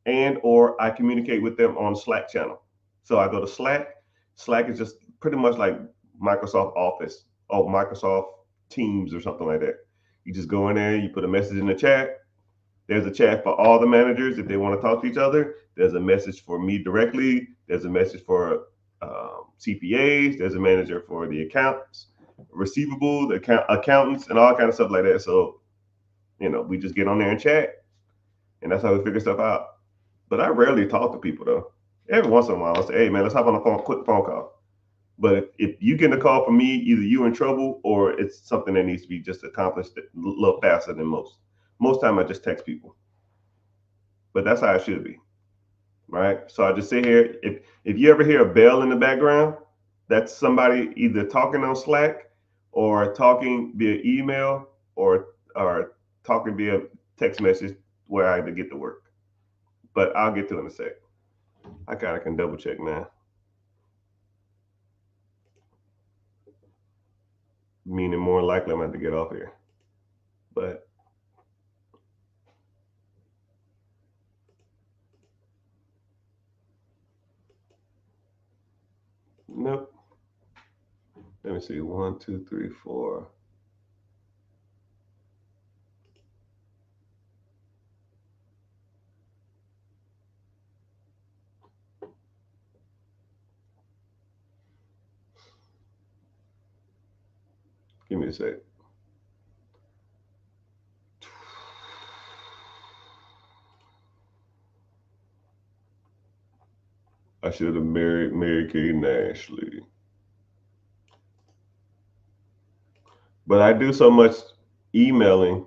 and or I communicate with them on Slack channel. So I go to Slack. Slack is just pretty much like Microsoft Office or Microsoft Teams or something like that. You just go in there, you put a message in the chat. There's a chat for all the managers if they want to talk to each other. There's a message for me directly. There's a message for CPAs. There's a manager for the accounts, receivables, accountants, and all kind of stuff like that. So, we just get on there and chat, and that's how we figure stuff out. But I rarely talk to people though. Every once in a while, I'll say, "Hey man, let's hop on a quick phone call." But if you get a call from me, either you in trouble or it's something that needs to be just accomplished a little faster than most. Most time I just text people, but that's how it should be, right? So I just sit here. If you ever hear a bell in the background, that's somebody either talking on Slack or talking via email or talking via text message where I had to get to work. But I'll get to it in a sec. I kind of can double check now. Meaning more likely I'm going to have to get off here. But nope. Let me see. 1, 2, 3, 4. Give me a sec. I should have married Mary Kate and Ashley. But I do so much emailing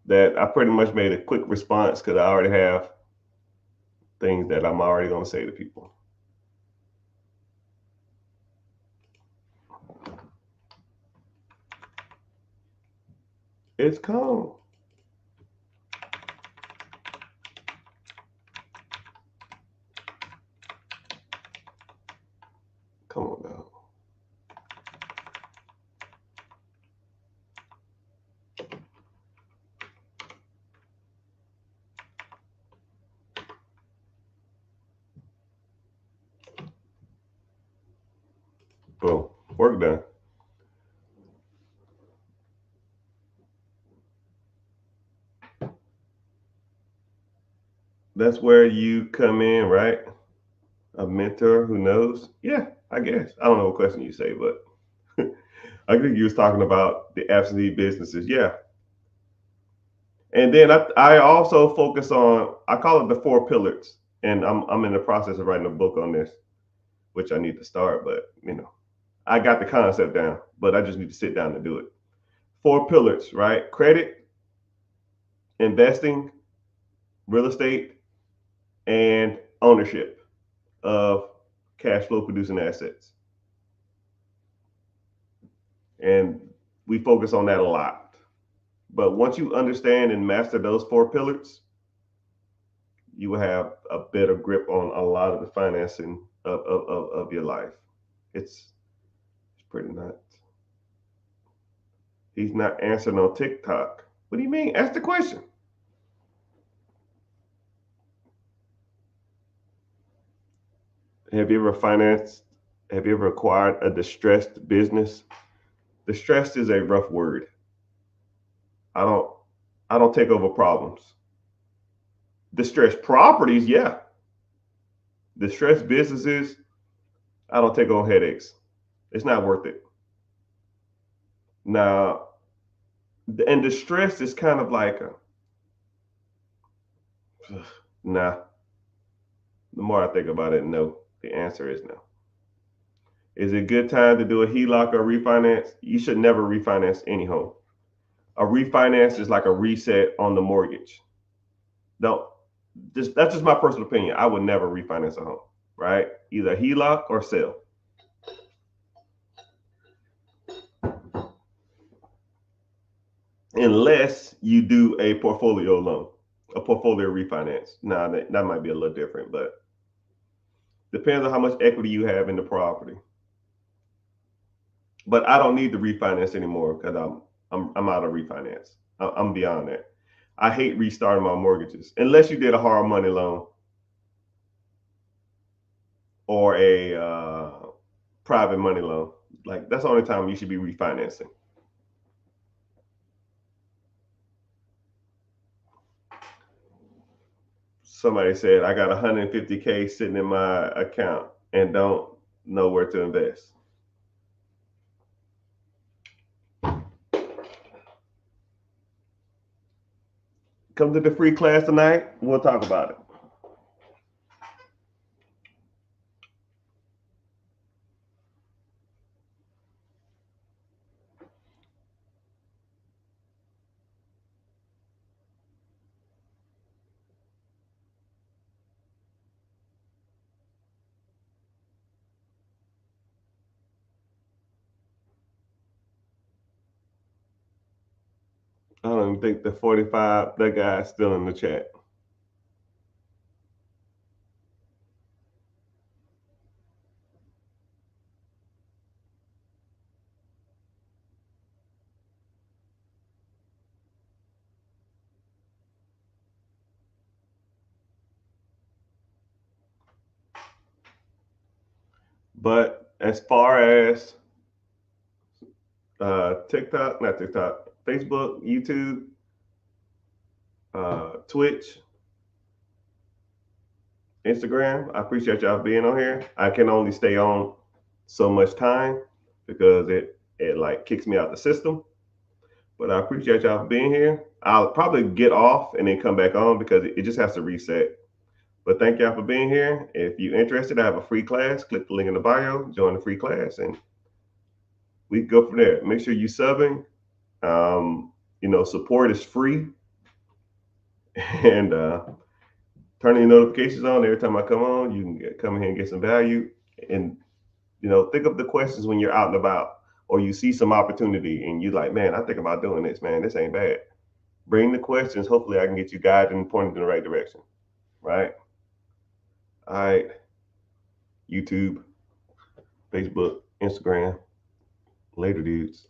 that I pretty much made a quick response because I already have things that I'm already going to say to people. It's calm. Come on now. Boom. Work done. That's where you come in, right? A mentor who knows? Yeah, I guess. I don't know what question you say, but I think you was talking about the absentee businesses. Yeah. And then I also focus on, I call it the four pillars. And I'm in the process of writing a book on this, which I need to start, but I got the concept down, but I just need to sit down and do it. Four pillars, right? Credit, investing, real estate, and ownership of cash flow producing assets. And we focus on that a lot. But once you understand and master those four pillars, you will have a better grip on a lot of the financing of your life. It's pretty nuts. He's not answering on TikTok. What do you mean? Ask the question. Have you ever financed? Have you ever acquired a distressed business? Distressed is a rough word. I don't. I don't take over problems. Distressed properties, yeah. Distressed businesses, I don't take on headaches. It's not worth it. Now, and distress is kind of like nah. The more I think about it, no. The answer is no. Is it a good time to do a HELOC or refinance? You should never refinance any home. A refinance is like a reset on the mortgage. Don't just That's just my personal opinion. I would never refinance a home, right? Either HELOC or sell. Unless you do a portfolio loan, a portfolio refinance. Now that might be a little different, but depends on how much equity you have in the property. But I don't need to refinance anymore because I'm out of refinance. I'm beyond that. I hate restarting my mortgages unless you did a hard money loan or a private money loan. Like that's the only time you should be refinancing. Somebody said I got 150K sitting in my account and don't know where to invest. Come to the free class tonight. We'll talk about it. I don't even think the 45, that guy's still in the chat. But as far as TikTok, not TikTok, Facebook, YouTube, Twitch, Instagram, I appreciate y'all being on here. I can only stay on so much time because it like kicks me out the system. But I appreciate y'all being here. I'll probably get off and then come back on because it just has to reset. But thank y'all for being here. If you're interested, I have a free class. Click the link in the bio, join the free class, and We can go from there. Make sure you subbing. Support is free, and turning your notifications on every time I come on. You can come in here and get some value, and think of the questions when you're out and about, or you see some opportunity, and you like, man, I think about doing this, man. This ain't bad. Bring the questions. Hopefully, I can get you guided and pointed in the right direction. Right. All right. YouTube, Facebook, Instagram. Later, dudes.